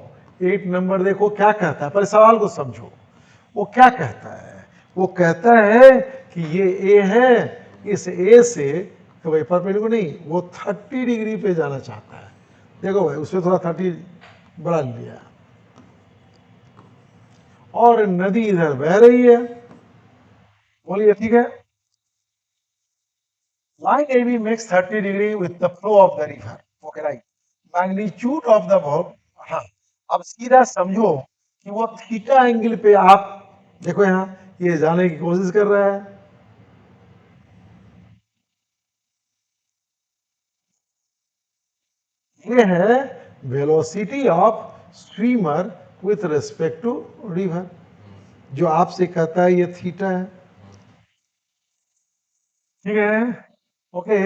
8 नंबर देखो क्या कहता है, पर सवाल को समझो। वो क्या कहता है? वो कहता है कि ये ए है, इस ए से तो भाई परपेंडिकुलर नहीं, वो 30 डिग्री पे जाना चाहता है। देखो भाई उसमें थोड़ा 30 बढ़ा लिया, और नदी इधर बह रही है। बोलिए ठीक है। Line AB makes 30 degree with the flow of the river. Okay, right. Magnitude of the verb. हाँ, अब सीधा समझो कि वो थीटा एंगल पे आप देखो यहाँ ये जाने की कोशिश कर रहा है। ये है velocity of swimmer with respect to river, जो आपसे कहता है ये थीटा है, ठीक है। ओके,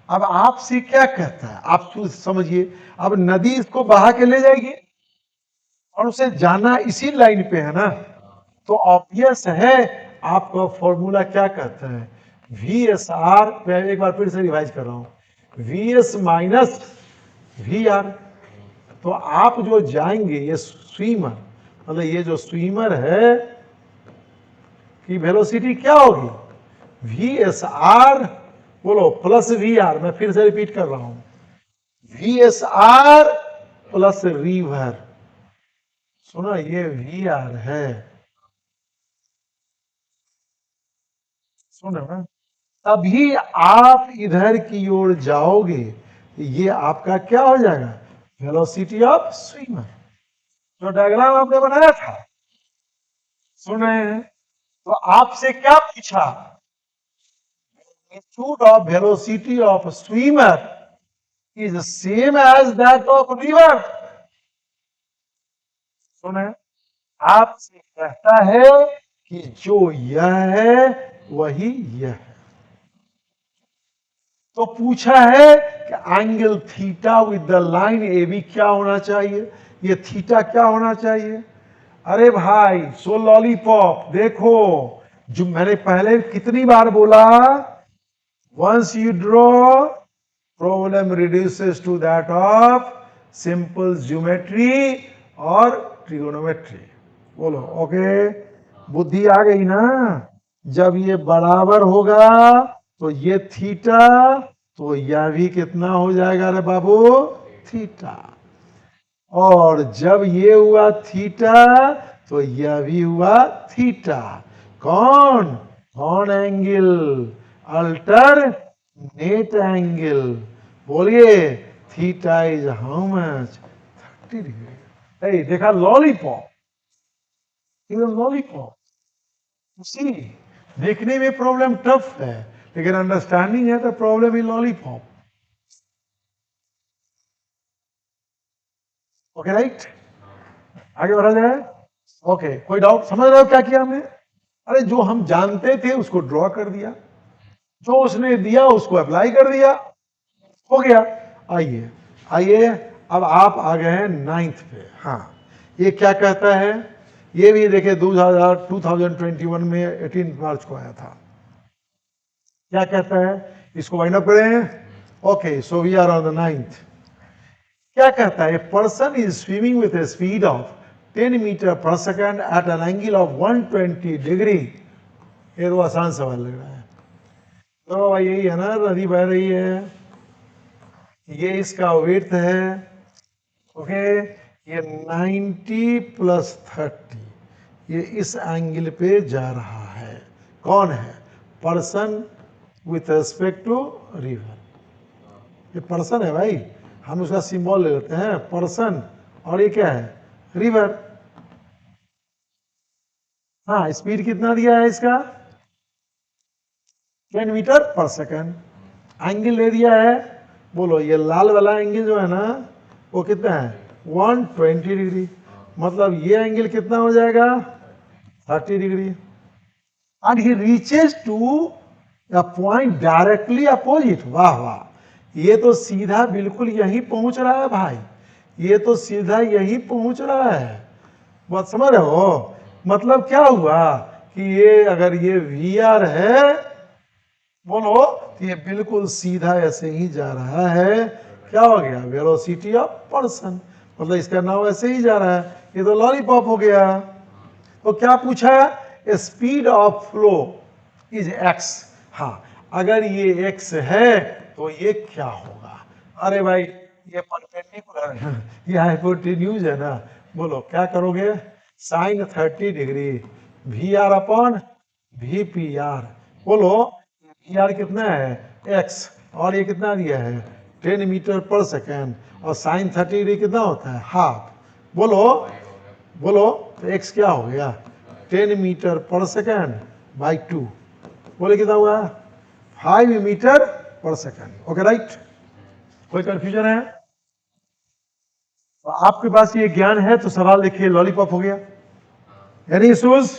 अब आपसे क्या कहता है आप समझिए। अब नदी इसको बहा के ले जाएगी और उसे जाना इसी लाइन पे है ना, तो ऑब्वियस है आपका फॉर्मूला क्या कहता है, वी एस आर। मैं एक बार फिर से रिवाइज कर रहा हूं, V S minus V R. तो आप जो जाएंगे ये स्विमर, मतलब ये जो स्विमर है कि वेलोसिटी क्या होगी, वी एस आर बोलो प्लस वी आर। मैं फिर से रिपीट कर रहा हूं, V S R plus river. सुनो ये वी आर है, सुनो ना, तभी आप इधर की ओर जाओगे, ये आपका क्या हो जाएगा, वेलोसिटी ऑफ स्विमर। जो डायग्राम आपने बनाया था, सुन रहे हैं, तो आपसे क्या पूछा, magnitude of velocity of swimmer is same as that of river। सुने, आपसे कहता है कि जो यह है वही यह है। तो पूछा है कि angle theta with the line A B क्या होना चाहिए, ये थीटा क्या होना चाहिए। अरे भाई सो लॉलीपॉप देखो, जो मैंने पहले कितनी बार बोला, once you draw problem reduces to that of simple geometry और ट्रिगोनोमेट्री। बोलो ओके, बुद्धि आ गई ना। जब ये बराबर होगा तो ये थीटा, तो यह भी कितना हो जाएगा रे बाबू, थीटा। और जब ये हुआ थीटा तो यह भी हुआ थीटा। कौन कौन एंगल, अल्टरनेट एंगल। बोलिए theta is how much, 30 degree. देखा लॉलीपॉप, लॉलीपॉप उसी देखने में प्रॉब्लम टफ है, लेकिन अंडरस्टैंडिंग है तो problem in lollipop. Okay right, आगे बढ़ा जाए। ओके, कोई डाउट, समझ रहे हो क्या किया हमने। अरे जो हम जानते थे उसको ड्रॉ कर दिया, जो उसने दिया उसको अप्लाई कर दिया, हो गया। आइए आइए, अब आप आ गए हैं 9th पे। हाँ, ये क्या कहता है, ये भी देखे 2021 में 18 मार्च को आया था। क्या कहता है, इसको वाइंड अप करें। Okay, so we are on the 9th। क्या कहता है, person is swimming with a speed of 10 metre per second at an angle of 120 degree. ये तो आसान सवाल लग रहा है। तो भाई यही है ना, नदी बह रही है, ये इसका विड्थ है, ओके, ये 90 प्लस 30, ये इस एंगल पे जा रहा है। कौन है, person with respect to river. ये पर्सन है भाई, हम उसका सिंबल ले लेते हैं पर्सन, और ये क्या है, रिवर। हाँ, स्पीड कितना दिया है इसका, 10 मीटर पर सेकेंड। एंगल दे दिया है, बोलो ये लाल वाला एंगल जो है ना वो कितना है, 120 डिग्री। मतलब ये एंगल कितना हो जाएगा, 30 degree. And he reaches to a point directly opposite. वाह वाह, ये तो सीधा बिल्कुल यही पहुंच रहा है भाई, ये तो सीधा यही पहुंच रहा है। बात समझ रहे हो, मतलब क्या हुआ, कि ये अगर ये VR है, बोलो, तो ये बिल्कुल सीधा ऐसे ही जा रहा है। क्या हो गया? वेलोसिटी ऑफ पर्सन, मतलब इसका नाम ऐसे ही जा रहा है। ये तो लॉलीपॉप हो गया। तो क्या पूछा? Speed of flow is x। हाँ, अगर ये x है तो ये क्या होगा? अरे भाई, ये परपेंडिकुलर है, ये हाइपोटेन्यूज है ना। बोलो क्या करोगे? Sine 30 degree VR upon VPR। बोलो VR कितना है? x, और ये कितना दिया है? 10 मीटर पर सेकेंड, और साइन 30 डिग्री कितना होता है? हाफ। बोलो बोलो, तो x क्या हो गया? 10 मीटर पर सेकेंड बाई 2। बोले कितना हुआ? 5 metre per second. Okay right? कोई कंफ्यूजन है? तो आपके पास ये ज्ञान है तो सवाल देखिए, लॉलीपॉप हो गया। Any issues?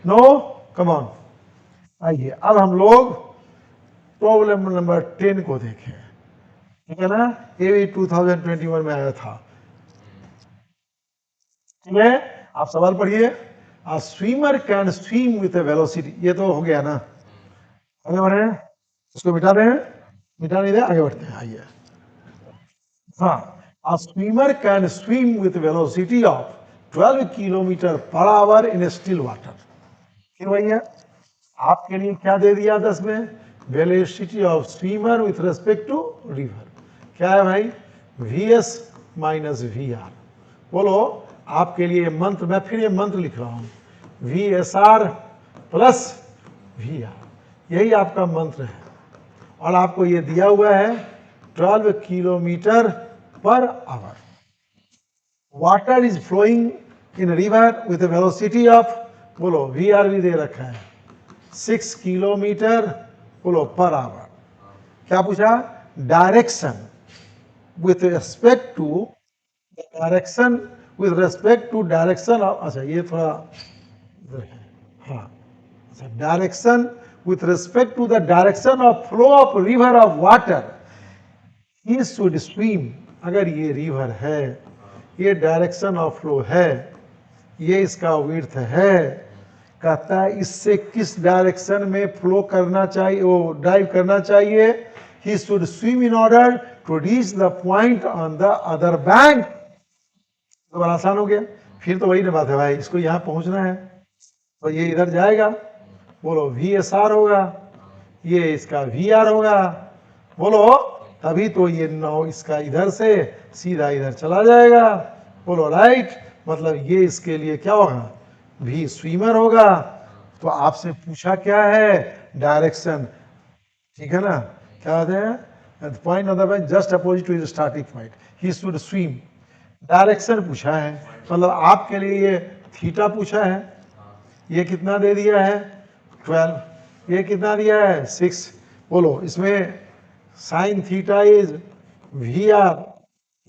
No? Come on. आइए अब हम लोग प्रॉब्लम नंबर 10 को देखें, ठीक है ना? ये भी 2021 में आया था। ठीक है, आप सवाल पढ़िए। A swimmer can swim with a velocity, ये तो हो गया ना। आगे बढ़े, इसको मिटा दें? मिटा नहीं दे, आगे बढ़ते हैं। आइए, हाँ, a swimmer can swim with a velocity of 12 kilometre per our in still water। फिर वही है, आपके लिए क्या दे दिया 10 में? Velocity of swimmer with respect to river. क्या है भाई? VS minus VR। बोलो, आपके लिए मंत्र, मैं फिर ये मंत्र लिख रहा हूं, VSR प्लस VR, यही आपका मंत्र है। और आपको ये दिया हुआ है 12 kilometre per hour. Water is flowing in river with velocity of, बोलो VR भी दे रखा है, 6 किलोमीटर, बोलो, पर आवर। क्या पूछा? Direction with respect to direction, with respect to direction of, अच्छा ये थोड़ा इधर है, हाँ, अच्छा, direction with respect to the direction of flow of river of water, he should swim. अगर ये रिवर है, ये डायरेक्शन ऑफ फ्लो है, ये इसका विड्थ है, कहता है इससे किस डायरेक्शन में फ्लो करना चाहिए, वो ड्राइव करना चाहिए। He should swim in order to reach the point on the other bank. तो बड़ा आसान हो गया। फिर तो वही ना बात है भाई, इसको यहां पहुंचना है तो ये इधर जाएगा, बोलो VSR होगा, ये इसका VR होगा, बोलो, तभी तो ये 9 इसका इधर से सीधा इधर चला जाएगा। बोलो राइट, मतलब ये इसके लिए क्या होगा? V स्विमर होगा। तो आपसे पूछा क्या है? डायरेक्शन, ठीक है ना? क्या कहते हैं? Point of the bank just opposite to starting point, he should swim. Direction पूछा है, मतलब आपके लिए ये थीटा पूछा है, ये कितना दे दिया है? 12, ये कितना दिया है? 6। बोलो, इसमें sine theta is VR,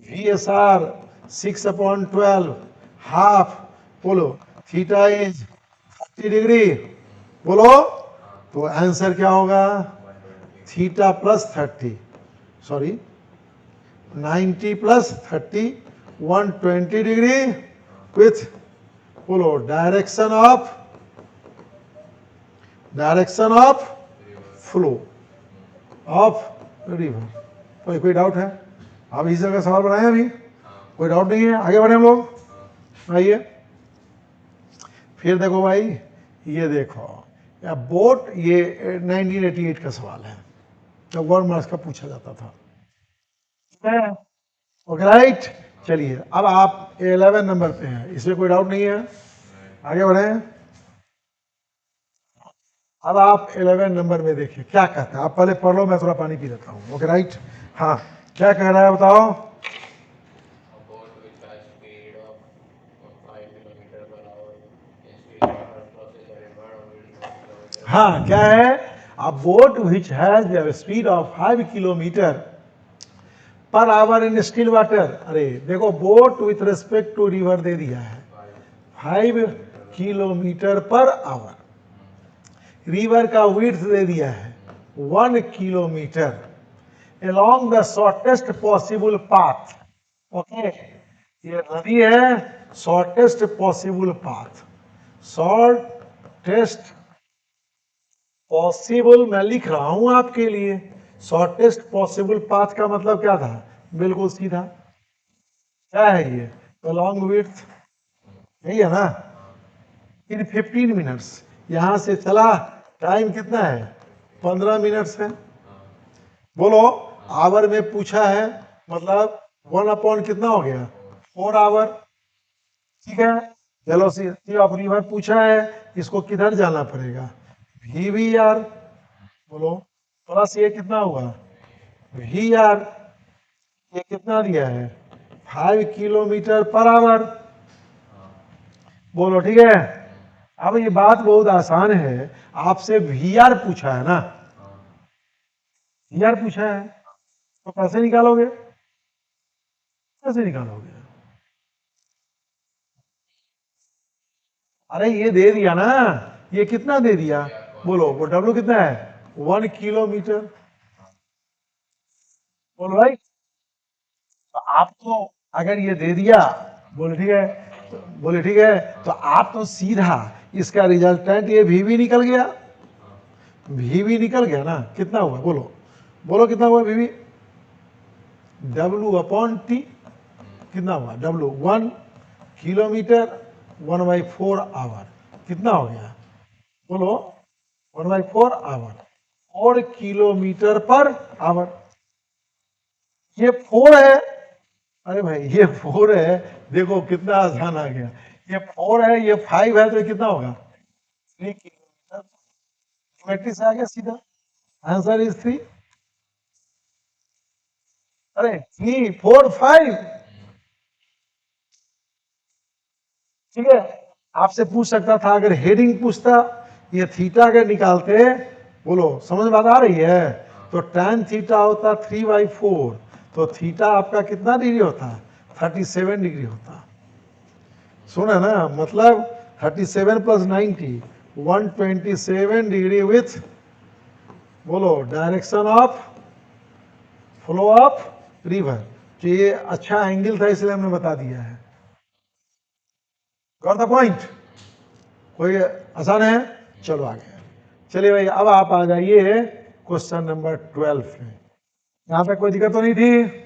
VSR 6/12 half, बोलो थीटा इज 30 डिग्री। बोलो, तो आंसर क्या होगा? Theta plus 30, sorry 90 plus 30, 120 degree with, बोलो, direction of flow of river. कोई डाउट है? आप इस जगह सवाल बनाए अभी? कोई डाउट नहीं है? आगे बढ़े हम लोग। आइए, फिर देखो भाई, ये देखो, या बोट, ये 1988 का सवाल है, जब 1 मार्क्स का पूछा जाता था। Okay right? चलिए, अब आप 11 नंबर पे हैं, इसमें कोई डाउट नहीं है? आगे बढ़े। अब आप 11 नंबर में देखिए क्या कहता है। आप पहले पढ़ लो, मैं थोड़ा पानी पी लेता हूँ। Okay right? हाँ, क्या कह रहा है बताओ? हाँ, क्या है? A boat which has a speed of 5 kilometre per hour in still water. अरे देखो, boat with respect to river दे दिया है 5 किलोमीटर पर आवर, रिवर का विड्थ दे दिया है 1 kilometre, along the shortest possible path। Okay, ये नदी है, shortest possible path, short shortest possible, मैं लिख रहा हूं आपके लिए, शॉर्टेस्ट पॉसिबल पाथ का मतलब क्या था? बिल्कुल सीधा। क्या है ये? लॉन्ग विड्थ, यही है ना। इन 15 मिनट्स यहां से चला, टाइम कितना है? 15 मिनट्स है। बोलो, आवर में पूछा है, मतलब 1 कितना हो गया? 4 आवर। ठीक है, वेलोसिटी ऑफ रिवर पूछा है, इसको किधर जाना पड़ेगा? VVR। बोलो, प्लस ये कितना हुआ? VR। ये कितना दिया है? 5 किलोमीटर पर आवर। बोलो, ठीक है। अब ये बात बहुत आसान है, आपसे VR पूछा है ना, VR पूछा है, तो कैसे निकालोगे? कैसे निकालोगे? अरे ये दे दिया ना, ये कितना दे दिया? बोलो, वो W कितना है? 1 किलोमीटर। बोलो राइट। तो आपको अगर ये दे दिया, बोले ठीक है, बोले ठीक है, तो आप तो सीधा इसका रिजल्टेंट ये VV निकल गया। VV निकल गया ना, कितना हुआ? बोलो, बोलो कितना हुआ VV? W/T कितना हुआ? W 1 किलोमीटर 1/4 आवर, कितना हो गया? बोलो, 1/4 आवर, 4 किलोमीटर पर आवर। ये 4 है। अरे भाई, ये 4 है, देखो कितना आसान आ गया। ये 4 है, ये 5 है, तो ये कितना होगा? 3 किलोमीटर। मैट्रिक्स आ गया सीधा, आंसर इज 3। अरे 3 4 5। ठीक है, आपसे पूछ सकता था, अगर हेडिंग पूछता, ये थीटा अगर निकालते, बोलो समझ में बात आ रही है? तो tan थीटा होता 3/4, तो थीटा आपका कितना डिग्री होता? 37 डिग्री होता। सुना ना, मतलब 37 + 90 127 डिग्री विथ, बोलो, direction of flow of river. तो ये अच्छा एंगल था, इसलिए हमने बता दिया है। Got the point? कोई आसान है? चलो आगे। चलिए भाई, अब आप आ जाइए क्वेश्चन नंबर 12 में। यहां पे कोई दिक्कत तो नहीं थी?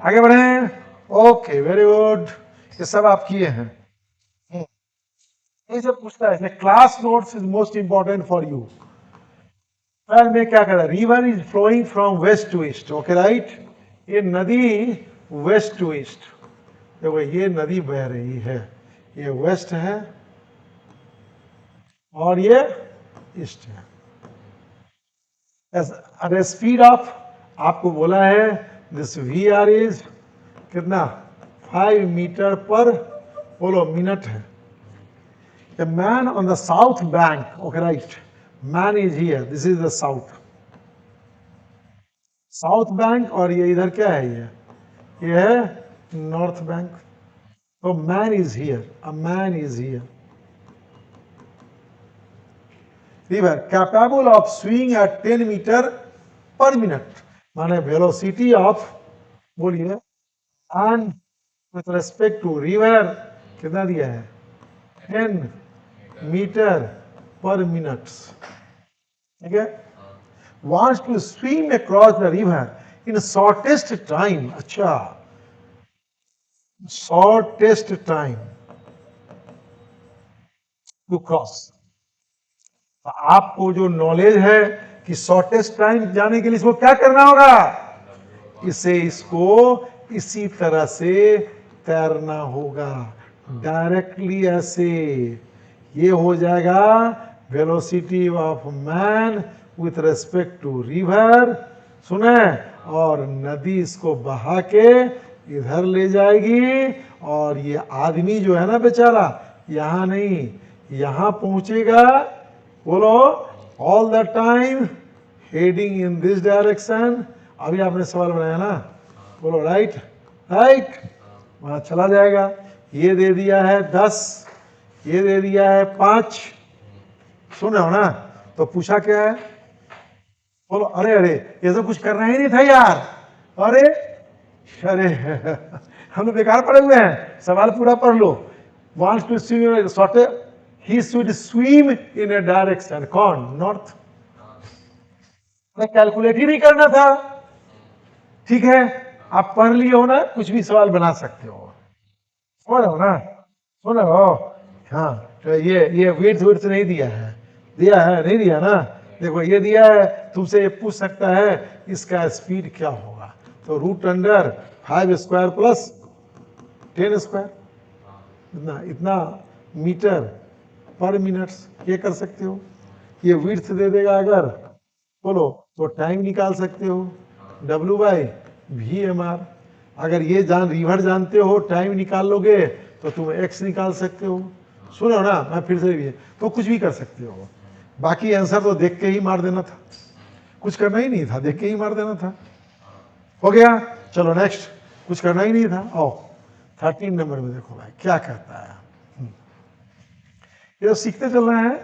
आगे बढ़े। ओके, वेरी गुड, ये सब आप किए हैं। ये सब पूछता है, class notes is most important for you. Twelve में क्या कर रहा है? River is flowing from west to east. Okay right, ये नदी वेस्ट टू ईस्ट, देखो ये नदी बह रही है, ये वेस्ट है और ये ईस्ट है। अरे स्पीड ऑफ, आपको बोला है दिस VR इज कितना? 5 मीटर पर, बोलो, मिनट है। A man on the south bank, okay right, man is here, this is the south bank, और ये इधर क्या है? ये है नॉर्थ बैंक। तो man is here, a man is here. River capable of swing at 10 metre per minute, माने velocity of, बोलिए, and with respect to river कितना दिया है? 10 मीटर पर मिनट। ठीक है, wants to swim across the river in shortest time। अच्छा, shortest time to cross। आपको जो नॉलेज है कि शॉर्टेस्ट टाइम जाने के लिए इसको क्या करना होगा? इसको इसी तरह से तैरना होगा, डायरेक्टली ऐसे। ये हो जाएगा velocity of man with respect to river, सुने, और नदी इसको बहा के इधर ले जाएगी, और ये आदमी जो है ना बेचारा, यहां नहीं, यहां पहुंचेगा, बोलो, all the time heading in this direction. अभी आपने सवाल बनाया ना, बोलो राइट, राइट, वहां चला जाएगा। ये दे दिया है 10, ये दे दिया है 5, सुन रहे हो ना? तो पूछा क्या है? बोलो, अरे अरे, ये तो कुछ करना ही नहीं था यार, अरे अरे हम लोग बेकार पड़े हुए हैं, सवाल पूरा पढ़ लो। Wants to swim shortage, he should swim in a direction, कौन? नॉर्थ। कैलकुलेट ही नहीं करना था। ठीक है, आप पढ़ लिए हो ना, कुछ भी सवाल बना सकते हो। समझ रहे हो ना? समझ रहे हो? हाँ, तो ये विड्थ विड्थ नहीं दिया है, दिया है? नहीं दिया ना? देखो ये दिया है, तुमसे ये पूछ सकता है इसका स्पीड क्या होगा, तो root under 5 square plus 10 square, इतना इतना मीटर पर मिनट ये कर सकते हो। ये विड्थ दे देगा अगर, बोलो, तो टाइम निकाल सकते हो, W/VMR। अगर ये रिवर जानते हो, टाइम निकाल लोगे तो तुम x निकाल सकते हो। सुनो ना, मैं फिर से भी, तो कुछ भी कर सकते हो। बाकी आंसर तो देख के ही मार देना था, कुछ करना ही नहीं था, देख के ही मार देना था। हो गया? चलो नेक्स्ट, कुछ करना ही नहीं था। आओ 13 नंबर में देखो भाई क्या कहता है। ये तो सीखते चलना है,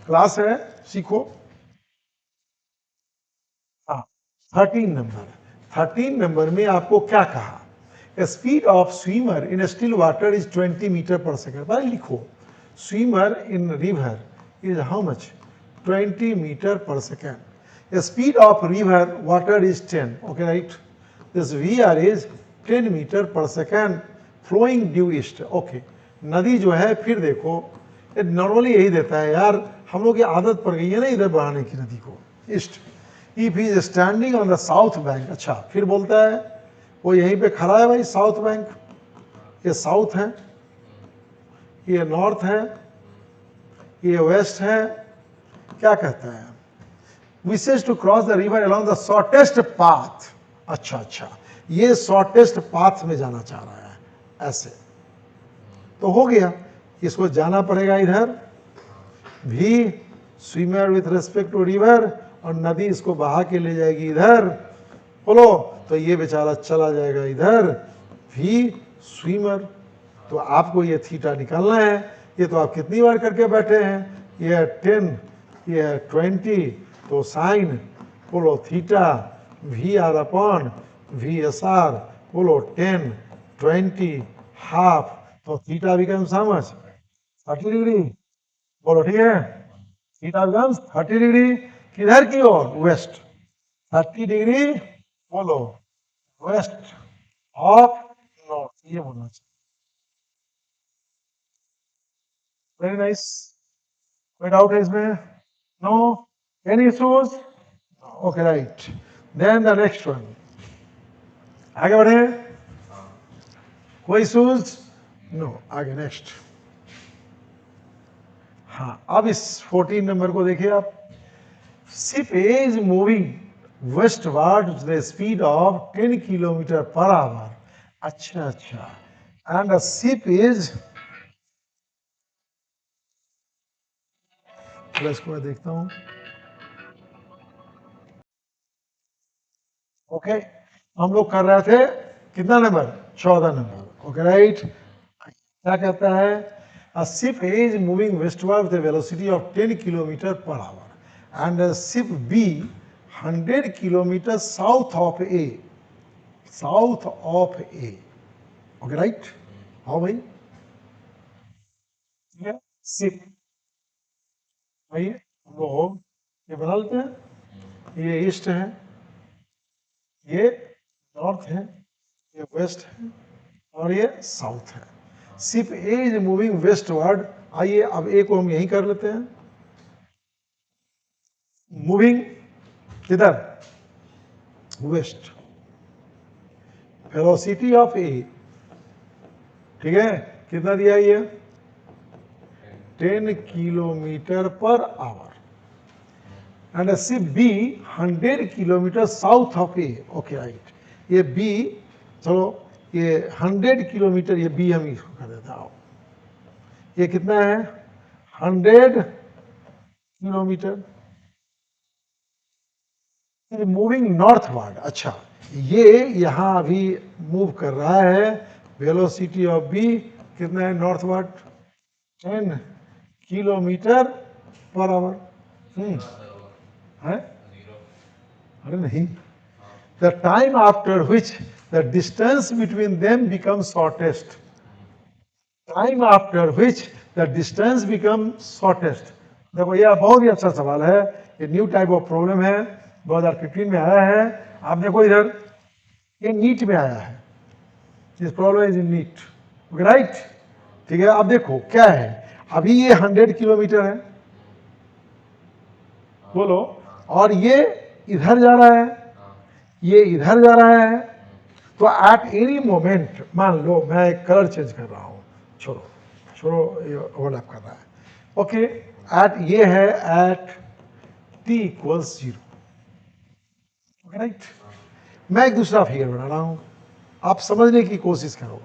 क्लास है, सीखो। हाँ, 13 नंबर में आपको क्या कहा? Speed of swimmer in still water is 20 metre per second. भाई लिखो, swimmer in river is how much? 20 metre per second. Speed of river water is 10, okay right? This VR is 10 metre per second flowing due east, okay. नदी जो है, फिर देखो ये normally यही देता है यार, हम लोग की आदत पड़ गई है ना इधर बढ़ाने की नदी को, east. If he is standing on the south bank, अच्छा फिर बोलता है वो यहीं पे खड़ा है भाई, साउथ बैंक, ये साउथ है, ये नॉर्थ है, ये वेस्ट है। क्या कहता है? Wishes to cross the river along the shortest path. अच्छा अच्छा, ये शॉर्टेस्ट पाथ में जाना चाह रहा है, ऐसे तो हो गया। इसको जाना पड़ेगा इधर भी, swimmer with respect to river, और नदी इसको बहा के ले जाएगी इधर, बोलो, तो ये बेचारा चला जाएगा इधर भी स्विमर। तो आपको ये थीटा निकालना है। ये तो आप कितनी बार करके बैठे हैं, ये 10, ये 20, तो साइन, बोलो थीटा VR अपॉन VSR, बोलो 10, 20, हाफ, तो theta becomes how much? 30 degree, बोलो ठीक है? थीटा बिकम्स 30 डिग्री, किधर की ओर? वेस्ट। 30 डिग्री, बोलो, वेस्ट ऑफ नॉर्थ, ये बोलना चाहिए। Very nice. कोई डाउट है इसमें? No? Any issues? Okay right, then the next one, आगे बढ़े। कोई इश्यूज? नो, आगे नेक्स्ट। हाँ, अब इस 14 नंबर को देखिए आप। Ship is moving westward the speed of 10 kilometre per hour. अच्छा अच्छा, एंड शिप इज, इसको मैं देखता हूं। ओके, हम लोग कर रहे थे कितना नंबर? 14 number, okay right. क्या कहता है? A ship is moving westward with a velocity of 10 kilometer per hour, and a ship B 100 kilometers south of A. South of A. Okay, right? हाँ भाई, ठीक है। शिप भाई, हम लोग ये बना लेते हैं। ये ईस्ट है, ये नॉर्थ है, ये वेस्ट है, और ये साउथ है। Ship A is moving westward. आइए अब ए को हम यहीं कर लेते हैं। मूविंग किधर? वेस्ट। वेलोसिटी ऑफ ए, ठीक है, कितना दिया ये? 10 kilometre per hour. And ship B 100 kilometre south of A, okay right. ये बी, चलो ये 100 किलोमीटर, ये बी हम इसको कर देता हूं। ये कितना है? 100 किलोमीटर। Moving northward. अच्छा, ये यहां अभी मूव कर रहा है। वेलोसिटी ऑफ बी कितना है नॉर्थवर्ड? 10 kilometre per our. है? अरे नहीं, the time after which the distance between them become shortest. Time after which the distance become shortest. देखो यह बहुत ही अच्छा सवाल है, ये न्यू टाइप ऑफ प्रॉब्लम है, 2015 में आया है। आप देखो इधर, ये नीट में आया है, this problem is in NEET, right? ठीक है, अब देखो क्या है, अभी ये 100 किलोमीटर है, बोलो, और ये इधर जा रहा है, ये इधर जा रहा है, तो एट एनी मोमेंट, मान लो मैं कलर चेंज कर रहा हूं, छोड़ो छोड़ो, ये ओवरलैप कर रहा है, ओके, एट ये है एट t इक्वल्स 0, राइट? मैं एक दूसरा फिगर बना रहा हूं, आप समझने की कोशिश करो।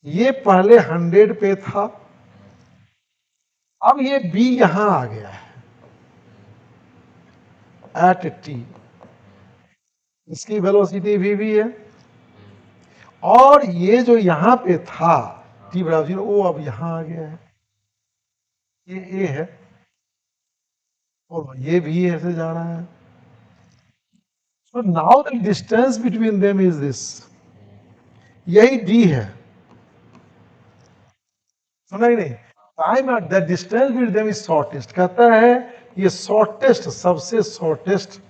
ये पहले 100 पे था, अब ये b यहां आ गया है एट t, इसकी वेलोसिटी v है, और ये जो यहां पे था t बराबर 0, वो अब यहां आ गया है, ये a है, और ये भी ऐसे जा रहा है। So now the distance between them is this, यही d है, सुना ही नहीं? Time at the distance between them is shortest, कहता है ये शॉर्टेस्ट, सबसे शॉर्टेस्ट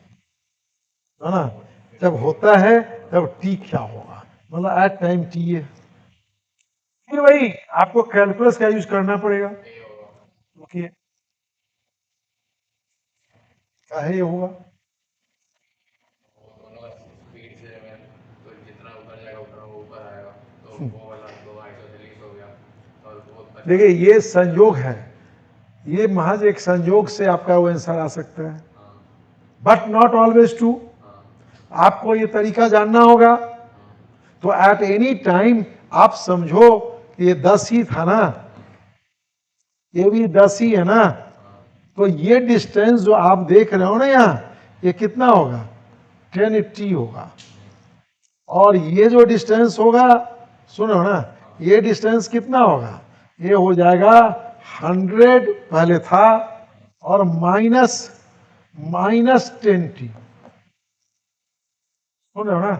है ना, जब होता है तब t क्या होगा, मतलब एट टाइम t है। फिर वही आपको कैलकुलस का यूज करना पड़ेगा, ओके, काहे ये होगा? देखिए ये संयोग है, ये महज एक संयोग से आपका वो आंसर आ सकता है, बट नॉट ऑलवेज ट्रू। आपको ये तरीका जानना होगा, तो एट एनी टाइम आप समझो कि ये 10 ही था ना, ये भी 10 ही है ना, तो ये डिस्टेंस जो आप देख रहे हो ना यहाँ, ये कितना होगा, 10t होगा, और ये जो डिस्टेंस होगा, सुनो ना, ये डिस्टेंस कितना होगा, ये हो जाएगा 100 पहले था, और माइनस 10t, सुन रहे हो ना?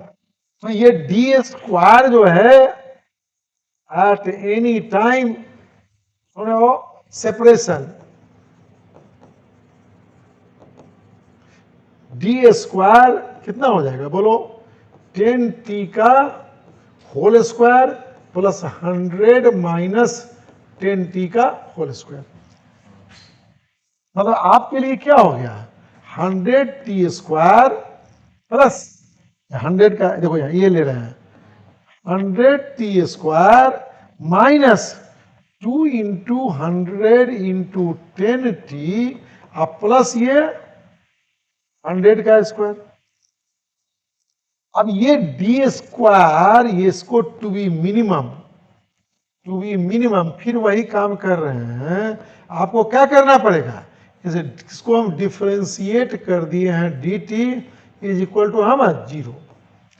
तो ये डी स्क्वायर जो है एट एनी टाइम, सुन रहे हो, सेपरेशन, डी स्क्वायर कितना हो जाएगा बोलो, 10t का whole square plus 100 minus 10t का होल स्क्वायर, मतलब आपके लिए क्या हो गया, 100t स्क्वायर प्लस 100 का, देखो यहाँ ये ले रहे हैं 100t square minus 2 into 100 into 10t, अब प्लस ये 100 का स्क्वायर। अब ये डी स्क्वायर, ये इसको टू बी मिनिमम, फिर वही काम कर रहे हैं, आपको क्या करना पड़ेगा, जैसे इसको हम डिफरेंशिएट कर दिए हैं, D T is equal to हम 0,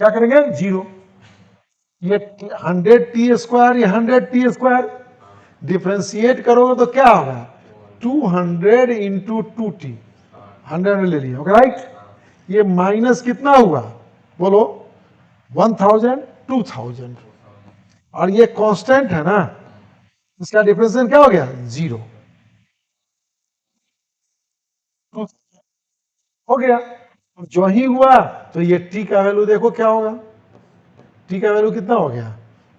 क्या करेंगे 0, ये 100t स्क्वायर, ये 100t स्क्वायर, डिफरेंशिएट करोगे तो क्या होगा, 200 इंटू 2t, 100 ले लिया, ओके राइट? ये माइनस कितना हुआ बोलो, 1000 2000, और ये कांस्टेंट है ना, इसका डिफरेंशिएशन क्या हो गया 0, हो गया। जो ही हुआ तो ये t का वैल्यू देखो क्या होगा, t का वैल्यू कितना हो गया,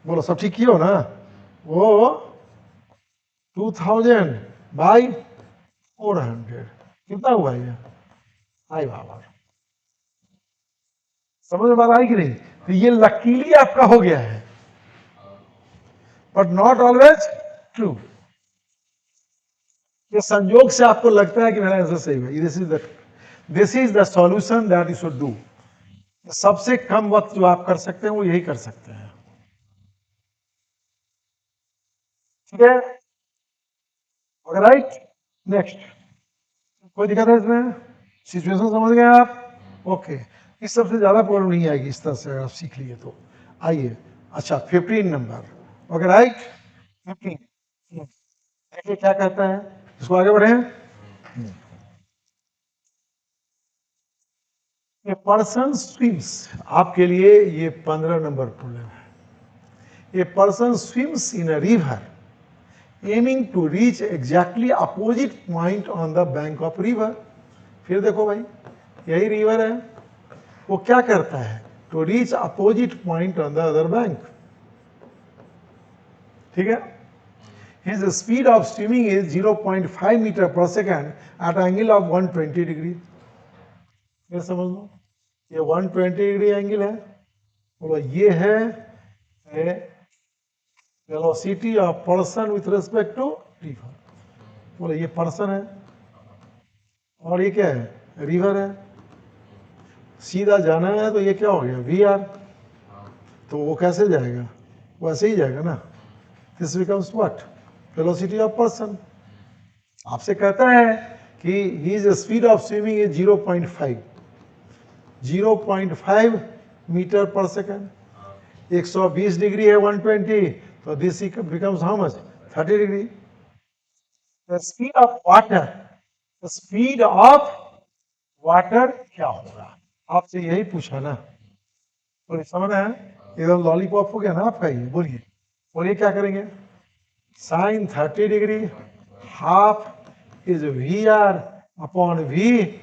बोलो सब ठीक किया हो ना, वो 2000 बाई 400 कितना हुआ ये, आई बाबा, समझ में बात आई कि नहीं? तो ये लकीली आपका हो गया है, बट नॉट ऑलवेज ट्रू, ये संयोग से आपको लगता है कि मेरा आंसर सही है, this is the solution that you should do. सबसे कम वक्त जो आप कर सकते हैं वो यही कर सकते हैं, ठीक है, राइट? नेक्स्ट, कोई दिक्कत है इसमें, सिचुएशन समझ गए आप? ओके, इस सबसे ज्यादा प्रॉब्लम नहीं आएगी इस तरह से, अगर आप सीख लिए तो। आइए, अच्छा 15 नंबर, ओके राइट, 15 देखिए क्या कहता है, इसको आगे बढ़े। पर्सन स्विम्स, आपके लिए ये 15 नंबर प्रॉब्लम है। A person swims in a river aiming to reach exactly opposite point on the bank of river. फिर देखो भाई, यही रिवर है, वो क्या करता है, to reach opposite point on the other bank. ठीक है, his speed of swimming is 0.5 metre per second at angle of 120 degree. ये समझ लो, ये 120 डिग्री एंगल है, बोलो ये है velocity of person with respect to river. बोलो ये पर्सन है और ये क्या है, रिवर है। सीधा जाना है तो ये क्या हो गया, वी आर, तो वो कैसे जाएगा, वैसे ही जाएगा ना। This becomes what, velocity of person. आपसे कहता है कि his speed of swimming is 0.5 metre per second. 120 degree है 120, तो this becomes how much, 30 degree. The speed of water, the speed of water क्या होगा, आपसे यही पूछा ना। बोलिए समझ है, एकदम लॉलीपॉप हो गया ना आपका ये। बोलिए बोलिए क्या करेंगे, sine 30 degree half is we R upon we